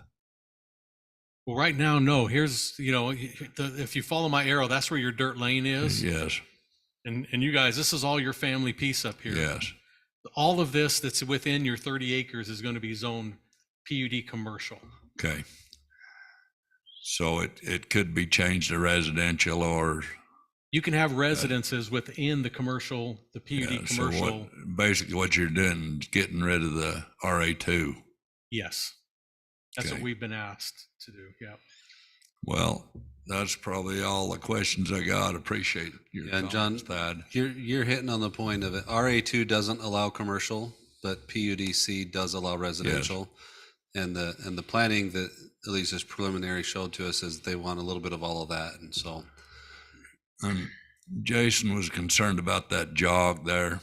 Well, right now, no. Here's, if you follow my arrow, that's where your dirt lane is. Yes, And you guys, this is all your family piece up here. yes. All of this that's within your 30 acres is going to be zoned PUD commercial. Okay. So it could be changed to residential or. You can have residences within the commercial, the PUD Yeah, so commercial. basically what you're doing is getting rid of the RA2. Yes. That's what Okay. we've been asked to do. Yeah. Well, that's probably all the questions I got. Appreciate your Yeah, and John, comments, Thad. You're hitting on the point of it. RA2 doesn't allow commercial, but PUDC does allow residential. And the planning that at least is preliminary showed to us is they want a little bit of all of that. And so, And Jason was concerned about that jog there.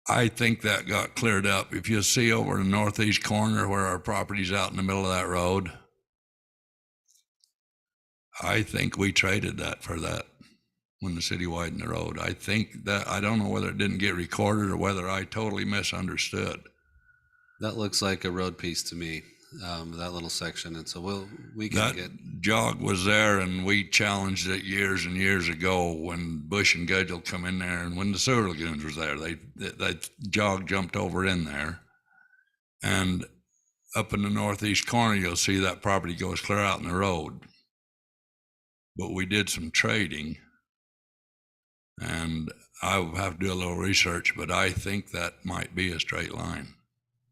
I think that got cleared up. If you see over in the northeast corner where our property's out in the middle of that road, I think we traded that for that when the city widened the road. I think that, I don't know whether it didn't get recorded or whether I totally misunderstood. that looks like a road piece to me, that little section. And so we can That get, jog was there and we challenged it years and years ago when Bush and Gudgel come in there and when the sewer lagoons was there, that jog jumped over in there. And up in the northeast corner, you'll see that property goes clear out in the road. but we did some trading. And I will have to do a little research, but I think that might be a straight line.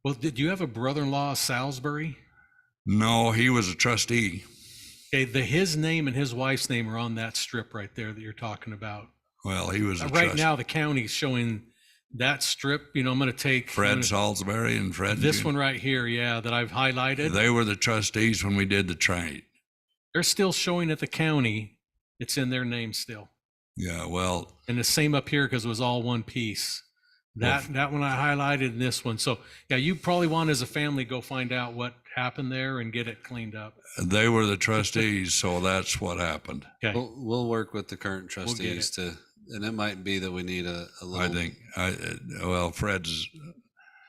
Well, did you have a brother-in-law, Salisbury? No, he was a trustee. Okay, his name and his wife's name are on that strip right there that you're talking about. Well, he was a Right trustee. now, the county's showing that strip. I'm going to take Fred Salisbury and Fred. this Jr. one right here, yeah, that I've highlighted. They were the trustees when we did the trade. They're still showing at the county. It's in their name still. Yeah, well, And the same up here because it was all one piece. That one I highlighted in this one. So yeah, you probably want as a family go find out what happened there and get it cleaned up. they were the trustees, so that's what happened. Okay. We'll work with the current get trustees and it might be that we need a little. I think, well,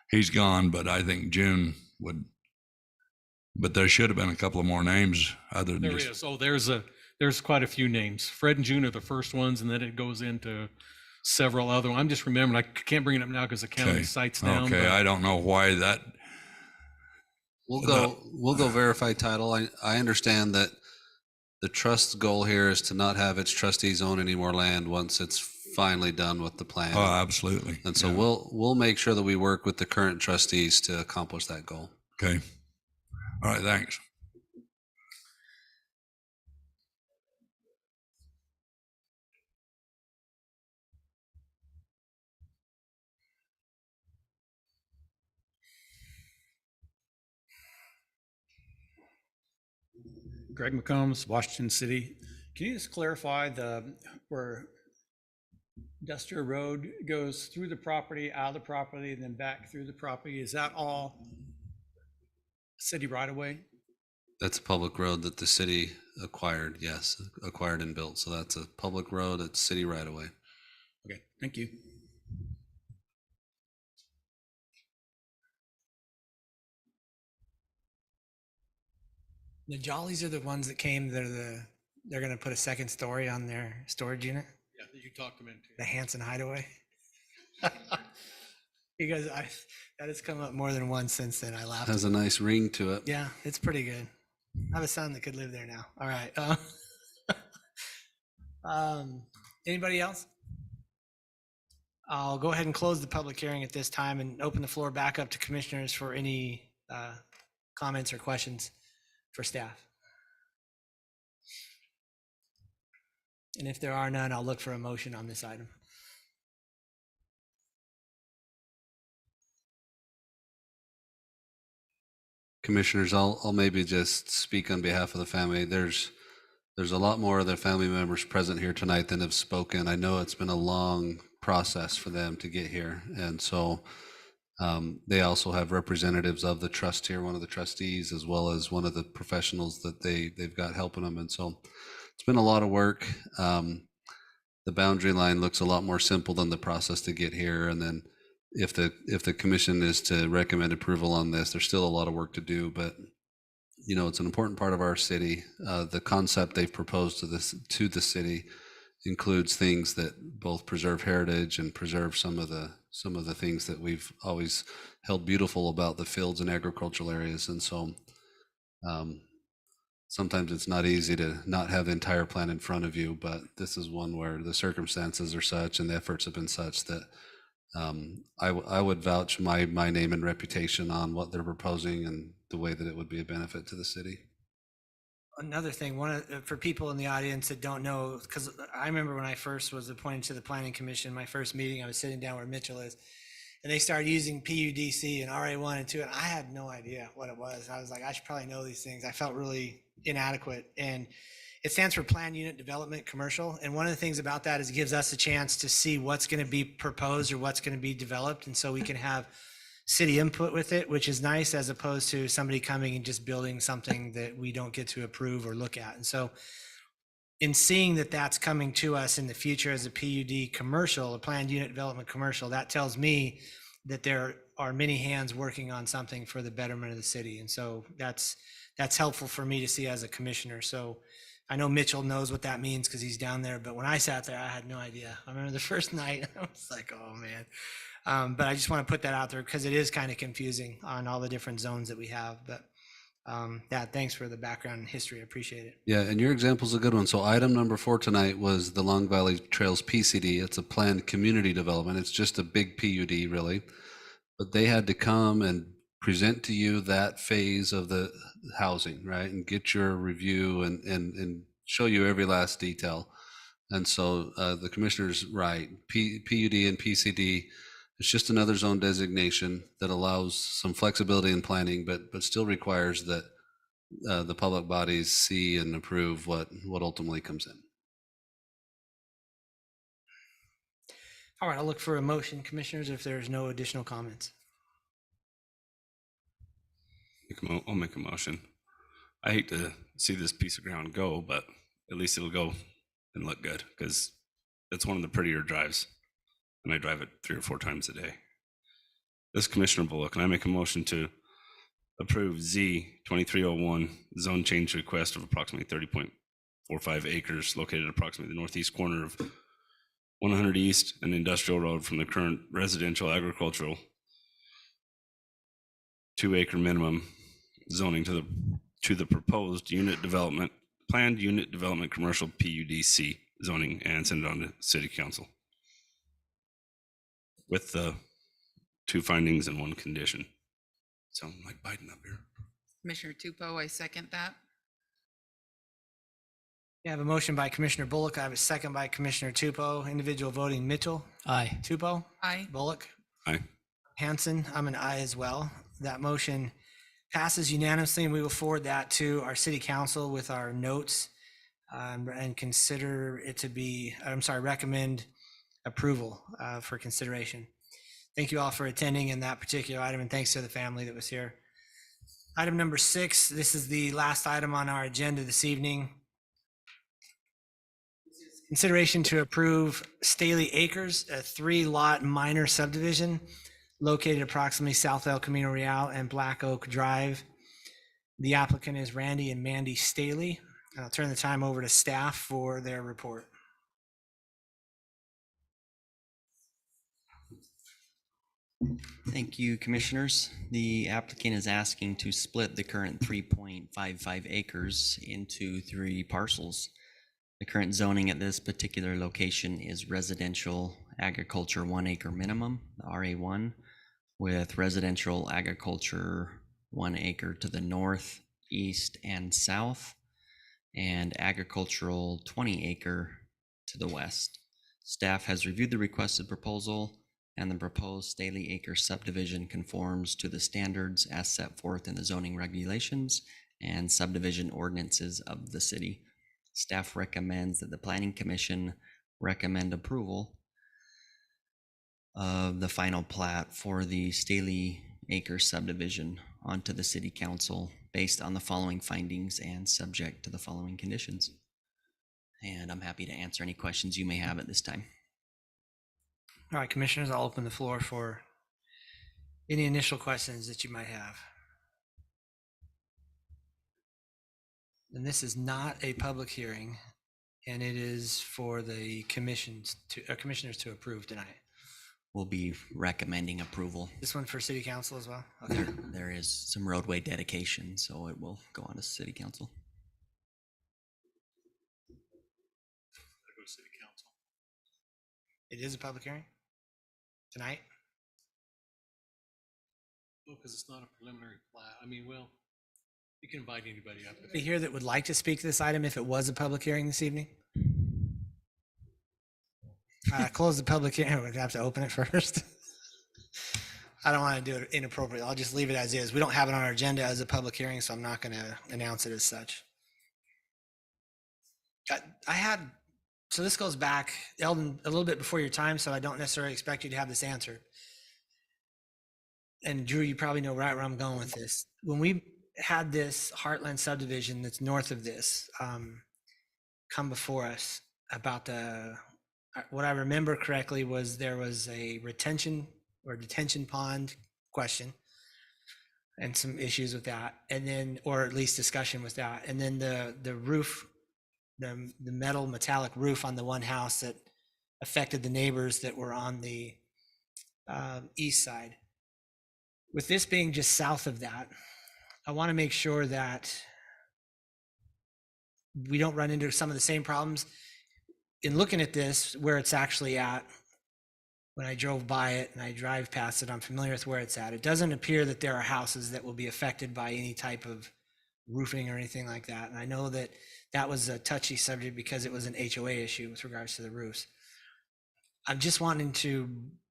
he's gone, but I think June would, but there should have been a couple of more names other than There just. is. Oh, there's quite a few names. Fred and June are the first ones, and then it goes into several other. I'm just remembering. I can't bring it up now because the county Okay. site's down. Okay, but I don't know why that, We'll go verify title. I understand that the trust's goal here is to not have its trustees own any more land once it's finally done with the plan. oh, absolutely. And so Yeah. we'll make sure that we work with the current trustees to accomplish that goal. Okay. All right, thanks. Greg McCombs, Washington City. Can you just clarify where Industrial Road goes through the property, out of the property, and then back through the property? Is that all city right of way? That's a public road that the city acquired, yes, acquired and built. So that's a public road, it's city right away. Okay, thank you. The Jollies are the ones that came, they're going to put a second story on their storage unit, yeah, you talked them into. the Hanson Hideaway. Because that has come up more than once since then. I laughed. Has a nice ring to it. Yeah, it's pretty good. I have a son that could live there now. All right. Anybody else? I'll go ahead and close the public hearing at this time and open the floor back up to commissioners for any comments or questions for staff. And if there are none, I'll look for a motion on this item. Commissioners, I'll maybe just speak on behalf of the family. There's a lot more of their family members present here tonight than have spoken. I know it's been a long process for them to get here. And so they also have representatives of the trust here, one of the trustees, as well as one of the professionals that they've got helping them. And so it's been a lot of work. The boundary line looks a lot more simple than the process to get here. And then if the commission is to recommend approval on this, there's still a lot of work to do, but you know, it's an important part of our city. The concept they've proposed to the city includes things that both preserve heritage and preserve some of the things that we've always held beautiful about the fields and agricultural areas. And so sometimes it's not easy to not have the entire plan in front of you, but this is one where the circumstances are such and the efforts have been such that I would vouch my name and reputation on what they're proposing and the way that it would be a benefit to the city. Another thing, for people in the audience that don't know, because I remember when I first was appointed to the Planning Commission, my first meeting, I was sitting down where Mitchell is, and they started using PUDC and RA1 and 2, and I had no idea what it was. I was like, I should probably know these things. I felt really inadequate. And it stands for Plan Unit Development Commercial. And one of the things about that is it gives us a chance to see what's going to be proposed or what's going to be developed. And so we can have city input with it, which is nice, as opposed to somebody coming and just building something that we don't get to approve or look at. And so in seeing that that's coming to us in the future as a PUD commercial, a planned unit development commercial, that tells me that there are many hands working on something for the betterment of the city. And so that's helpful for me to see as a commissioner. So I know Mitchell knows what that means because he's down there, but when I sat there, I had no idea. I remember the first night, I was like, oh man. But I just want to put that out there because it is kind of confusing on all the different zones that we have. But Thanks for the background and history. I appreciate it. Yeah, and your example's a good one. So item number 4 tonight was the Long Valley Trails PCD. It's a planned community development. It's just a big PUD, really. But they had to come and present to you that phase of the housing, right? And get your review and show you every last detail. And so the commissioner's right. PUD and PCD, it's just another zone designation that allows some flexibility in planning, but still requires that the public bodies see and approve what ultimately comes in. All right, I'll look for a motion, commissioners, if there's no additional comments. I'll make a motion. I hate to see this piece of ground go, but at least it'll go and look good because it's one of the prettier drives, and I drive it 3 or 4 times a day. This Commissioner Bullock, and I make a motion to approve Z 2301 zone change request of approximately 30.45 acres located approximately the northeast corner of 100 East and Industrial Road from the current residential agricultural 2-acre minimum zoning to the proposed planned unit development commercial PUDC zoning, and send it on to City Council with the 2 findings and 1 condition. Sound like Biden up here. Commissioner Tupou, I second that. I have a motion by Commissioner Bullock. I have a second by Commissioner Tupou. Individual voting: Mitchell, Aye. Tupou, Aye. Bullock, Aye. Hanson. I'm an aye as well. That motion passes unanimously, and we will forward that to our city council with our notes and consider it to be, recommend approval for consideration. Thank you all for attending in that particular item, and thanks to the family that was here. Item number 6, this is the last item on our agenda this evening. Consideration to approve Staley Acres, a 3-lot minor subdivision located approximately south El Camino Real and Black Oak Drive. The applicant is Randy and Mandy Staley. I'll turn the time over to staff for their report. Thank you, commissioners. The applicant is asking to split the current 3.55 acres into 3 parcels. The current zoning at this particular location is residential agriculture 1 acre minimum, RA1, with residential agriculture 1 acre to the north, east, and south, and agricultural 20 acre to the west. Staff has reviewed the requested proposal, and the proposed Staley Acre subdivision conforms to the standards as set forth in the zoning regulations and subdivision ordinances of the city. Staff recommends that the Planning Commission recommend approval of the final plat for the Staley Acre subdivision onto the City Council based on the following findings and subject to the following conditions. And I'm happy to answer any questions you may have at this time. All right, commissioners, I'll open the floor for any initial questions that you might have. And this is not a public hearing, and it is for the commissioners to approve tonight. We'll be recommending approval. This one for city council as well? Okay. There is some roadway dedication, so it will go on to City Council. Go to City Council. It is a public hearing tonight? No, because it's not a preliminary plat. I mean, well, you can invite anybody up. Anybody here that would like to speak to this item if it was a public hearing this evening? Close the public hearing. We'd have to open it first. I don't want to do it inappropriately. I'll just leave it as is. We don't have it on our agenda as a public hearing, so I'm not going to announce it as such. So this goes back, Eldon, a little bit before your time, so I don't necessarily expect you to have this answered. And Drew, you probably know right where I'm going with this. When we had this Heartland subdivision that's north of this come before us about what I remember correctly was there was a retention or detention pond question and some issues with that, and then, or at least discussion with that. And then the roof, the metal metallic roof on the one house that affected the neighbors that were on the east side. With this being just south of that, I want to make sure that we don't run into some of the same problems in looking at this, where it's actually at. When I drove by it and I drive past it, I'm familiar with where it's at. It doesn't appear that there are houses that will be affected by any type of roofing or anything like that. And I know that that was a touchy subject because it was an HOA issue with regards to the roofs. I'm just wanting to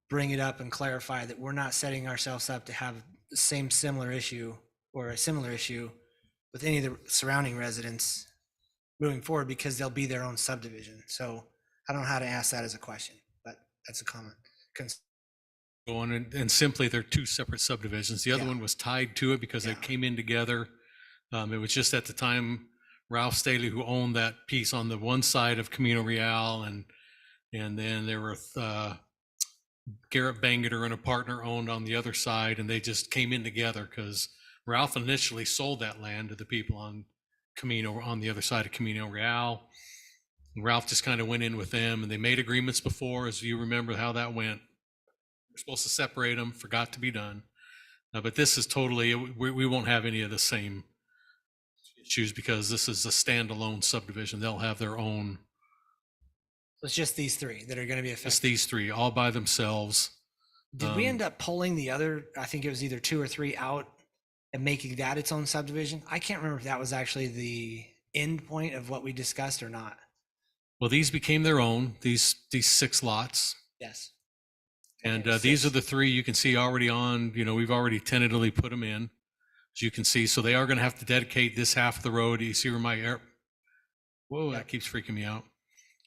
bring it up and clarify that we're not setting ourselves up to have the same similar issue or a similar issue with any of the surrounding residents moving forward, because they'll be their own subdivision. So I don't know how to ask that as a question, but that's a comment. Going and simply they're two separate subdivisions. The other Yeah. one was tied to it because they Yeah. came in together. It was just at the time Ralph Staley, who owned that piece on the one side of Camino Real, and then there were Garrett Bangeter and a partner owned on the other side, and they just came in together because Ralph initially sold that land to the people on Camino on the other side of Camino Real. Ralph just kind of went in with them, and they made agreements before, as you remember how that went. We're supposed to separate them, forgot to be done. But this is totally, we won't have any of the same issues because this is a standalone subdivision. They'll have their own, It's just these three that are going to be just affected. these three, all by themselves. Did we end up pulling the other, I think it was either 2 or 3 out and making that its own subdivision? I can't remember if that was actually the end point of what we discussed or not. Well, these became their own, these 6 lots. Yes. And Okay, these are 6. the 3 you can see already on, we've already tentatively put them in, as you can see. So they are going to have to dedicate this half of the road. You see where my whoa, Yep. that keeps freaking me out.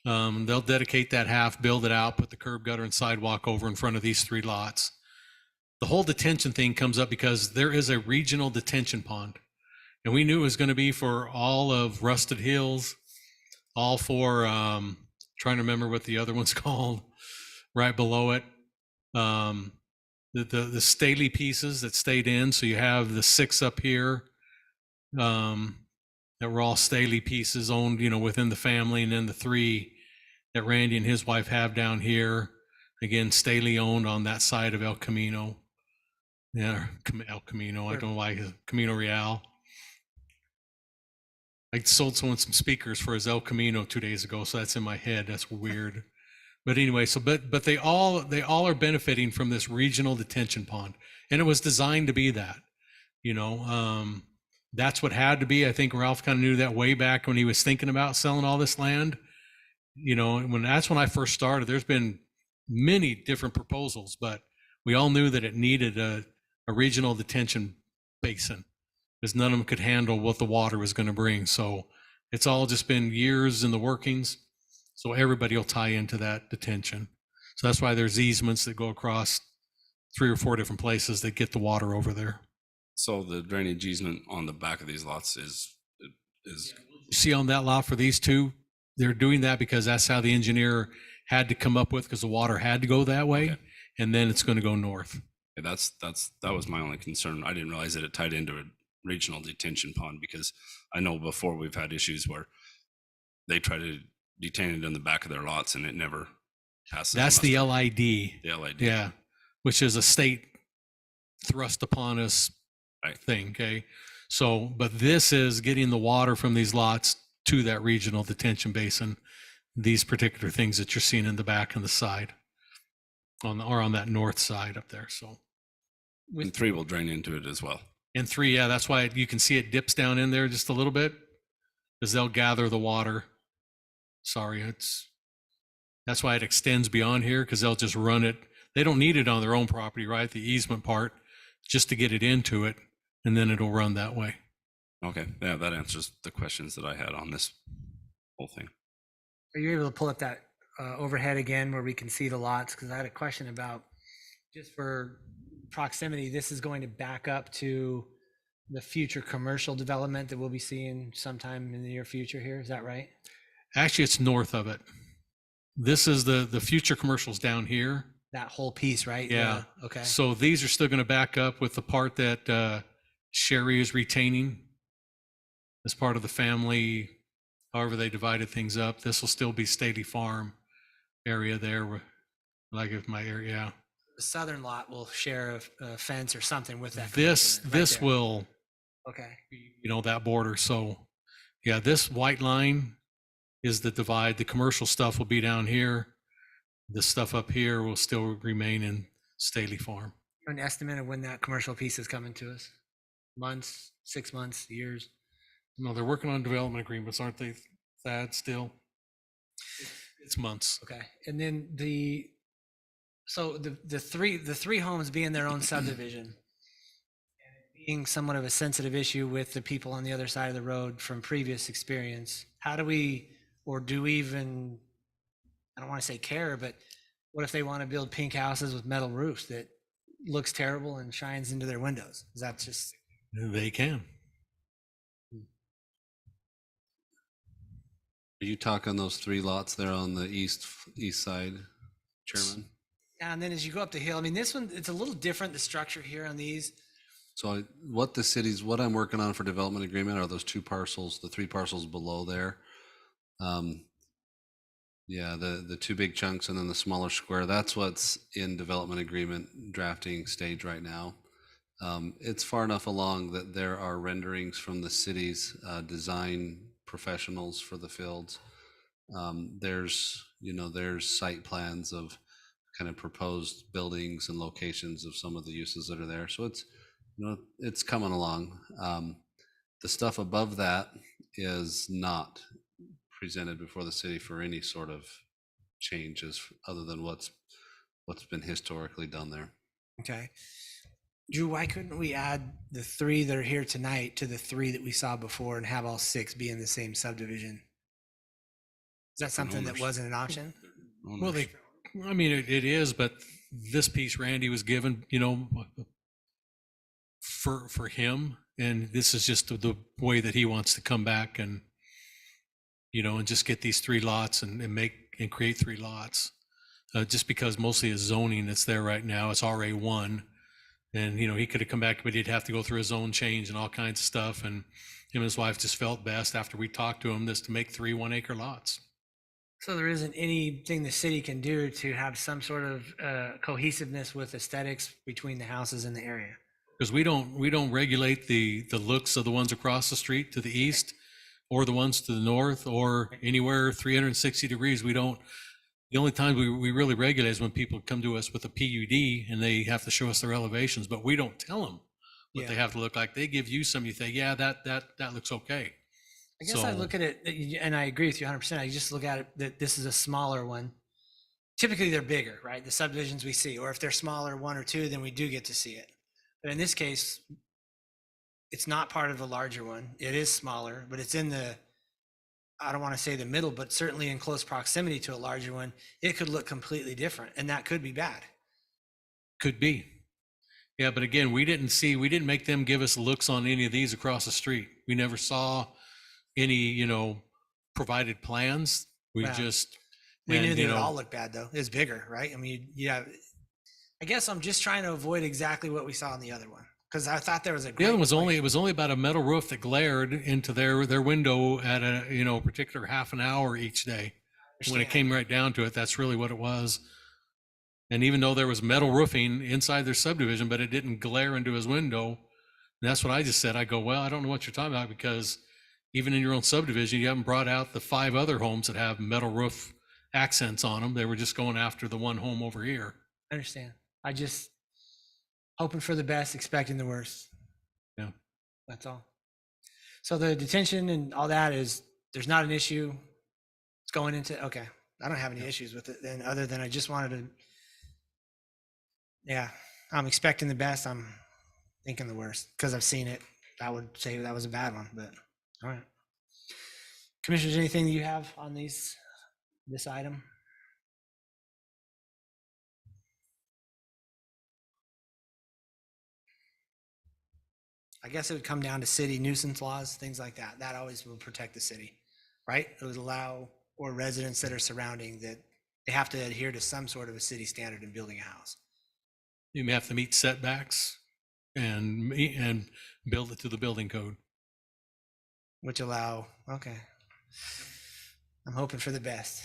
They'll dedicate that half, build it out, put the curb, gutter, and sidewalk over in front of these 3 lots. The whole detention thing comes up because there is a regional detention pond. And we knew it was going to be for all of Rusted Hills, all for, trying to remember what the other one's called, right below it. The Staley pieces that stayed in. So you have the 6 up here, that were all Staley pieces owned, within the family. And then the 3 that Randy and his wife have down here. Again, Staley owned on that side of El Camino. Yeah, El Camino. I don't know why, Camino Real. I sold someone some speakers for his El Camino 2 days ago, so that's in my head. That's weird. But anyway, so but they all are benefiting from this regional detention pond, and it was designed to be that. That's what had to be. I think Ralph kind of knew that way back when he was thinking about selling all this land. When I first started. There's been many different proposals, but we all knew that it needed a regional detention basin, because none of them could handle what the water was going to bring. So it's all just been years in the workings. So everybody will tie into that detention. So that's why there's easements that go across 3 or 4 different places that get the water over there. So the drainage easement on the back of these lots is You see on that lot for these 2, they're doing that because that's how the engineer had to come up with, because the water had to go that way. Okay. And then it's going to go north. Yeah, that was my only concern. I didn't realize that it tied into a regional detention pond, because I know before we've had issues where they try to detain it in the back of their lots and it never passes. That's the muster. LID. The LID. Yeah, which is a state thrust upon us Right. thing. Okay. So, but this is getting the water from these lots to that regional detention basin. These particular things that you're seeing in the back and the side on that north side up there. So, And 3 will drain into it as well. and 3, yeah, that's why you can see it dips down in there just a little bit, because they'll gather the water. Sorry, that's why it extends beyond here, because they'll just run it. They don't need it on their own property, right? The easement part, just to get it into it, and then it'll run that way. Okay. Yeah, that answers the questions that I had on this whole thing. Are you able to pull up that overhead again where we can see the lots? Because I had a question about, just for proximity, this is going to back up to the future commercial development that we'll be seeing sometime in the near future here. Is that right? Actually, it's north of it. This is the future commercials down here. That whole piece, right? Yeah. Okay. So these are still going to back up with the part that Sherry is retaining as part of the family. However they divided things up, this will still be Staley Farm area there, like if my area. Yeah. The southern lot will share a fence or something with that. This commercial right there. will Okay. you know, that border. So yeah, this white line is the divide. The commercial stuff will be down here. The stuff up here will still remain in Staley Farm. An estimate of when that commercial piece is coming to us? Months, 6 months, years? No, they're working on development agreements, aren't they, Thad, still? It's months. Okay. And then so the three homes being their own subdivision, and it being somewhat of a sensitive issue with the people on the other side of the road from previous experience, how do we, or do we even, I don't want to say care, but what if they want to build pink houses with metal roofs that looks terrible and shines into their windows? Is that just, They can. Are you talking those 3 lots there on the east side, Chairman? and then as you go up the hill, I mean, this one, it's a little different, the structure here on these. So what I'm working on for development agreement are those 2 parcels, the 3 parcels below there. Yeah, the 2 big chunks and then the smaller square, that's what's in development agreement drafting stage right now. It's far enough along that there are renderings from the city's design professionals for the fields. There's site plans of kind of proposed buildings and locations of some of the uses that are there. So it's coming along. The stuff above that is not presented before the city for any sort of changes other than what's been historically done there. Okay. Drew, why couldn't we add the 3 that are here tonight to the 3 that we saw before and have all 6 be in the same subdivision? Is that something that wasn't an option? Well, it is, but this piece Randy was given, you know, for him, and this is just the way that he wants to come back and, you know, and just get these 3 lots and create 3 lots. Just because mostly it's zoning that's there right now, it's RA1. And, you know, he could have come back, but he'd have to go through a zone change and all kinds of stuff. And him and his wife just felt best after we talked to him just to make 3 1-acre lots. So there isn't anything the city can do to have some sort of cohesiveness with aesthetics between the houses in the area? Because we don't regulate the looks of the ones across the street to the east or the ones to the north or anywhere 360 degrees. We don't. The only time we really regulate is when people come to us with a PUD and they have to show us their elevations, but we don't tell them what they have to look like. They give you some, you think, yeah, that looks okay. I guess I look at it, and I agree with you 100%. I just look at it that this is a smaller one. Typically they're bigger, right? The subdivisions we see, or if they're smaller, 1 or 2, then we do get to see it. But in this case, it's not part of a larger one. It is smaller, but it's in the, I don't want to say the middle, but certainly in close proximity to a larger one. It could look completely different, and that could be bad. Could be. Yeah, but again, we didn't make them give us looks on any of these across the street. We never saw any, you know, provided plans. We Wow. just. We and, knew they you would know, all look bad though. It's bigger, right? I mean, yeah. I guess I'm just trying to avoid exactly what we saw in the other one, because I thought there was a The other one was great only, it was only about a metal roof that glared into their window at a, you know, particular half an hour each day. When it Understand. came right down to it, that's really what it was. And even though there was metal roofing inside their subdivision, but it didn't glare into his window. And that's what I just said. I go, well, I don't know what you're talking about, because even in your own subdivision, you haven't brought out the 5 other homes that have metal roof accents on them. They were just going after the one home over here. I understand. I just hoping for the best, expecting the worst. Yeah. That's all. So the detention and all that is, there's not an issue. It's going into, okay. I don't have any issues with it then, other than I just wanted to, yeah, I'm expecting the best. I'm thinking the worst because I've seen it. I would say that was a bad one, but all right. Commissioners, anything you have on this item? I guess it would come down to city nuisance laws, things like that. That always will protect the city, right? It would allow, or residents that are surrounding, that they have to adhere to some sort of a city standard in building a house. You may have to meet setbacks and build it to the building code. Which allow, okay. I'm hoping for the best.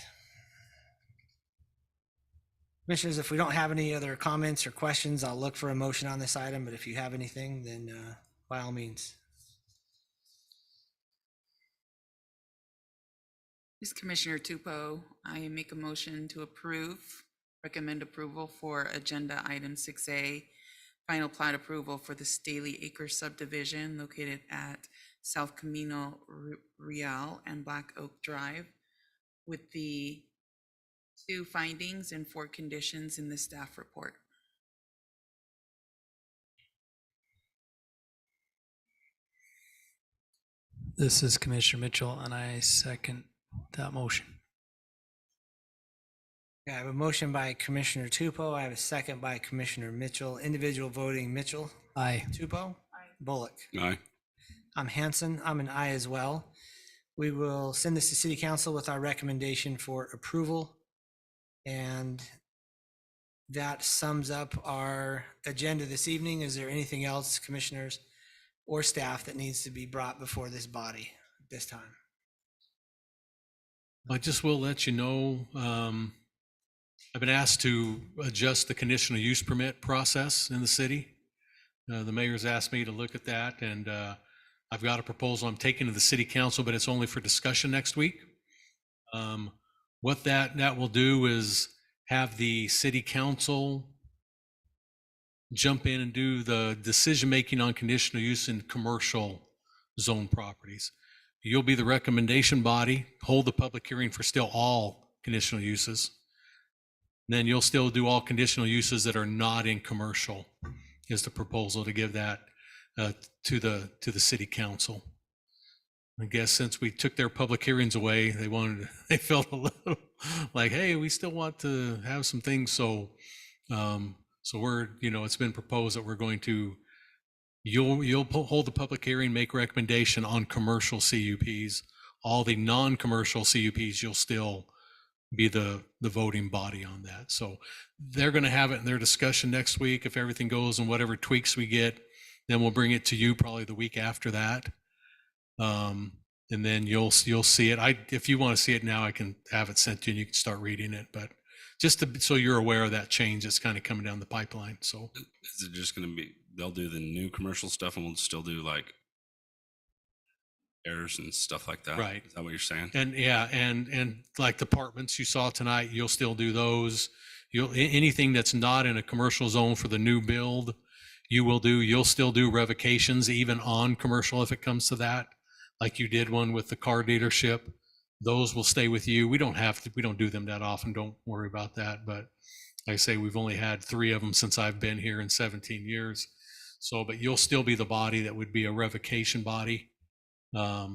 Commissioners, if we don't have any other comments or questions, I'll look for a motion on this item, but if you have anything, then by all means. This is Commissioner Tupo. I make a motion to recommend approval for agenda item 6A, final plat approval for the Staley Acres subdivision located at South Camino Real and Black Oak Drive with the 2 findings and 4 conditions in the staff report. This is Commissioner Mitchell, and I second that motion. Okay, I have a motion by Commissioner Tupo. I have a second by Commissioner Mitchell. Individual voting: Mitchell, Aye. Tupo, Bullock. Aye. I'm Hanson. I'm an aye as well. We will send this to City Council with our recommendation for approval. And that sums up our agenda this evening. Is there anything else, commissioners or staff, that needs to be brought before this body at this time? I just will let you know, I've been asked to adjust the conditional use permit process in the city. The mayor's asked me to look at that, and I've got a proposal I'm taking to the city council, but it's only for discussion next week. What that will do is have the city council jump in and do the decision-making on conditional use in commercial zone properties. You'll be the recommendation body, hold the public hearing for still all conditional uses. Then you'll still do all conditional uses that are not in commercial, is the proposal to give that to the city council. I guess since we took their public hearings away, they felt a little like, hey, we still want to have some things. So we're, it's been proposed that we're going to, you'll hold the public hearing, make recommendation on commercial CUPs. All the non-commercial CUPs, you'll still be the voting body on that. So they're going to have it in their discussion next week. If everything goes and whatever tweaks we get, then we'll bring it to you probably the week after that. And then you'll see it. If you want to see it now, I can have it sent to you and you can start reading it. But just so you're aware of that change that's kind of coming down the pipeline. So Is it just going to be, they'll do the new commercial stuff and we'll still do like errors and stuff like that? Right. Is that what you're saying? And yeah, and like the apartments you saw tonight, you'll still do those. Anything that's not in a commercial zone for the new build, you'll still do revocations even on commercial if it comes to that. Like you did one with the car dealership, those will stay with you. We don't do them that often. Don't worry about that. But like I say, we've only had 3 of them since I've been here in 17 years. So, but you'll still be the body that would be a revocation body.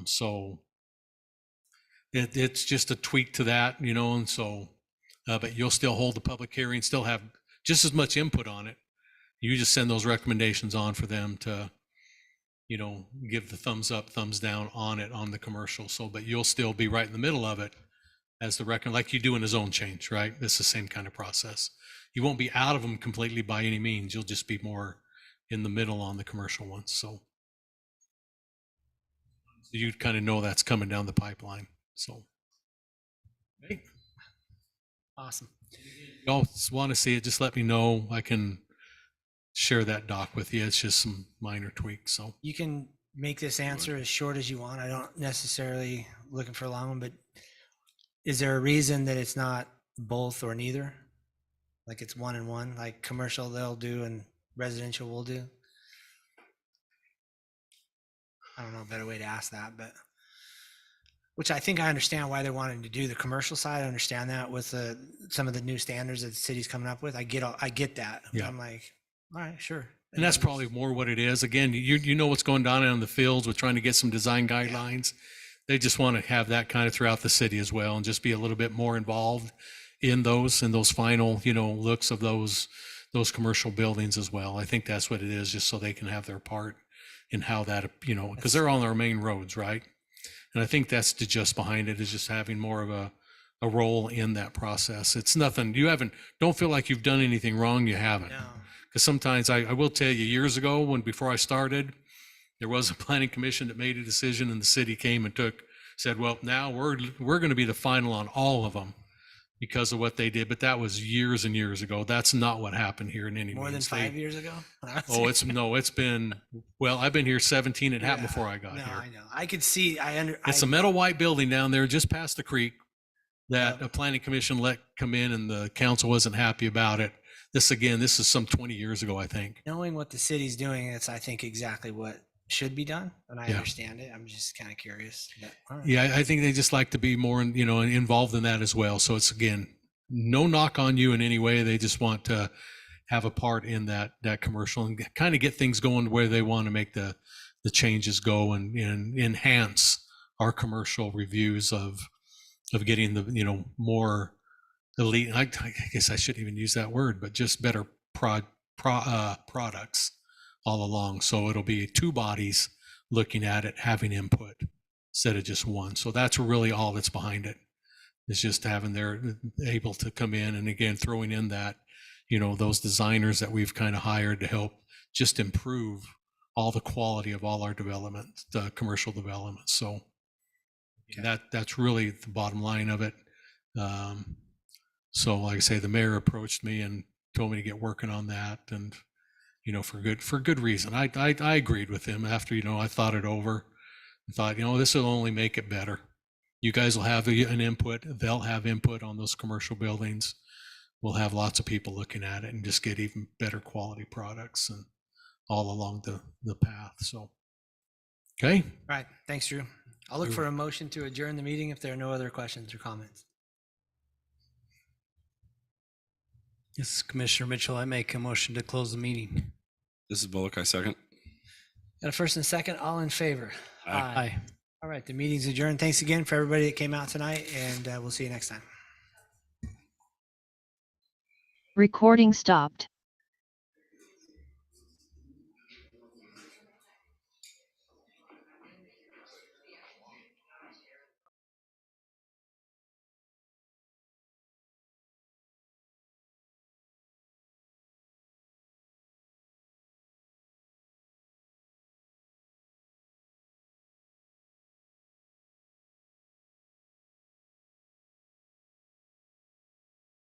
So it's just a tweak to that, and so, but you'll still hold the public hearing, still have just as much input on it. You just send those recommendations on for them to, give the thumbs up, thumbs down on it, on the commercial. So, but you'll still be right in the middle of it as the record, like you do in a zone change, right? It's the same kind of process. You won't be out of them completely by any means. You'll just be more in the middle on the commercial ones. So you kind of know that's coming down the pipeline. So, hey, Awesome. if y'all want to see it, just let me know. I can share that doc with you. It's just some minor tweaks. So You can make this answer as short as you want. I don't necessarily looking for a long one, but is there a reason that it's not both or neither? Like it's 1 and 1, like commercial they'll do and residential will do? I don't know a better way to ask that, but which I think I understand why they're wanting to do the commercial side. I understand that with some of the new standards that the city's coming up with. I get that. But Yeah. I'm like, all right, sure. and that's probably more what it is. Again, you know what's going on in the fields with trying to get some design guidelines. They just want to have that kind of throughout the city as well, and just be a little bit more involved in those final, looks of those commercial buildings as well. I think that's what it is, just so they can have their part in how that, because they're on our main roads, right? And I think that's just behind it, is just having more of a role in that process. It's nothing, don't feel like you've done anything wrong. You haven't. No. Because sometimes I will tell you, years ago, before I started, there was a planning commission that made a decision, and the city came and said, well, now we're going to be the final on all of them. because of what they did, but that was years and years ago. That's not what happened here in any More than means. 5 years ago? Oh, it's been, well, I've been here 17. It happened before I got No, here. I know. I could see, It's a metal white building down there just past the creek that Yep. a planning commission let come in and the council wasn't happy about it. This is some 20 years ago, I think. knowing what the city's doing, it's, I think, exactly what should be done. And I Yeah. understand it. I'm just kind of curious. But, all right. Yeah, I think they just like to be more, involved in that as well. So it's, again, no knock on you in any way. They just want to have a part in that commercial and kind of get things going where they want to make the changes go and enhance our commercial reviews of getting the, more elite. I guess I shouldn't even use that word, but just better products all along. So it'll be two bodies looking at it, having input instead of just one. So that's really all that's behind it. It's just having they're able to come in and, again, throwing in that, those designers that we've kind of hired to help just improve all the quality of all our development, the commercial development. So that's really the bottom line of it. So like I say, the mayor approached me and told me to get working on that, and for good reason. I agreed with him after I thought it over. I thought this will only make it better. You guys will have an input. They'll have input on those commercial buildings. We'll have lots of people looking at it and just get even better quality products and all along the path. So, okay. All right. Thanks, Drew. I'll look for a motion to adjourn the meeting if there are no other questions or comments. Yes, Commissioner Mitchell, I make a motion to close the meeting. This is Bullock. I second. Got a first and a second. All in favor? Aye. All right. The meeting's adjourned. Thanks again for everybody that came out tonight, and we'll see you next time. Recording stopped.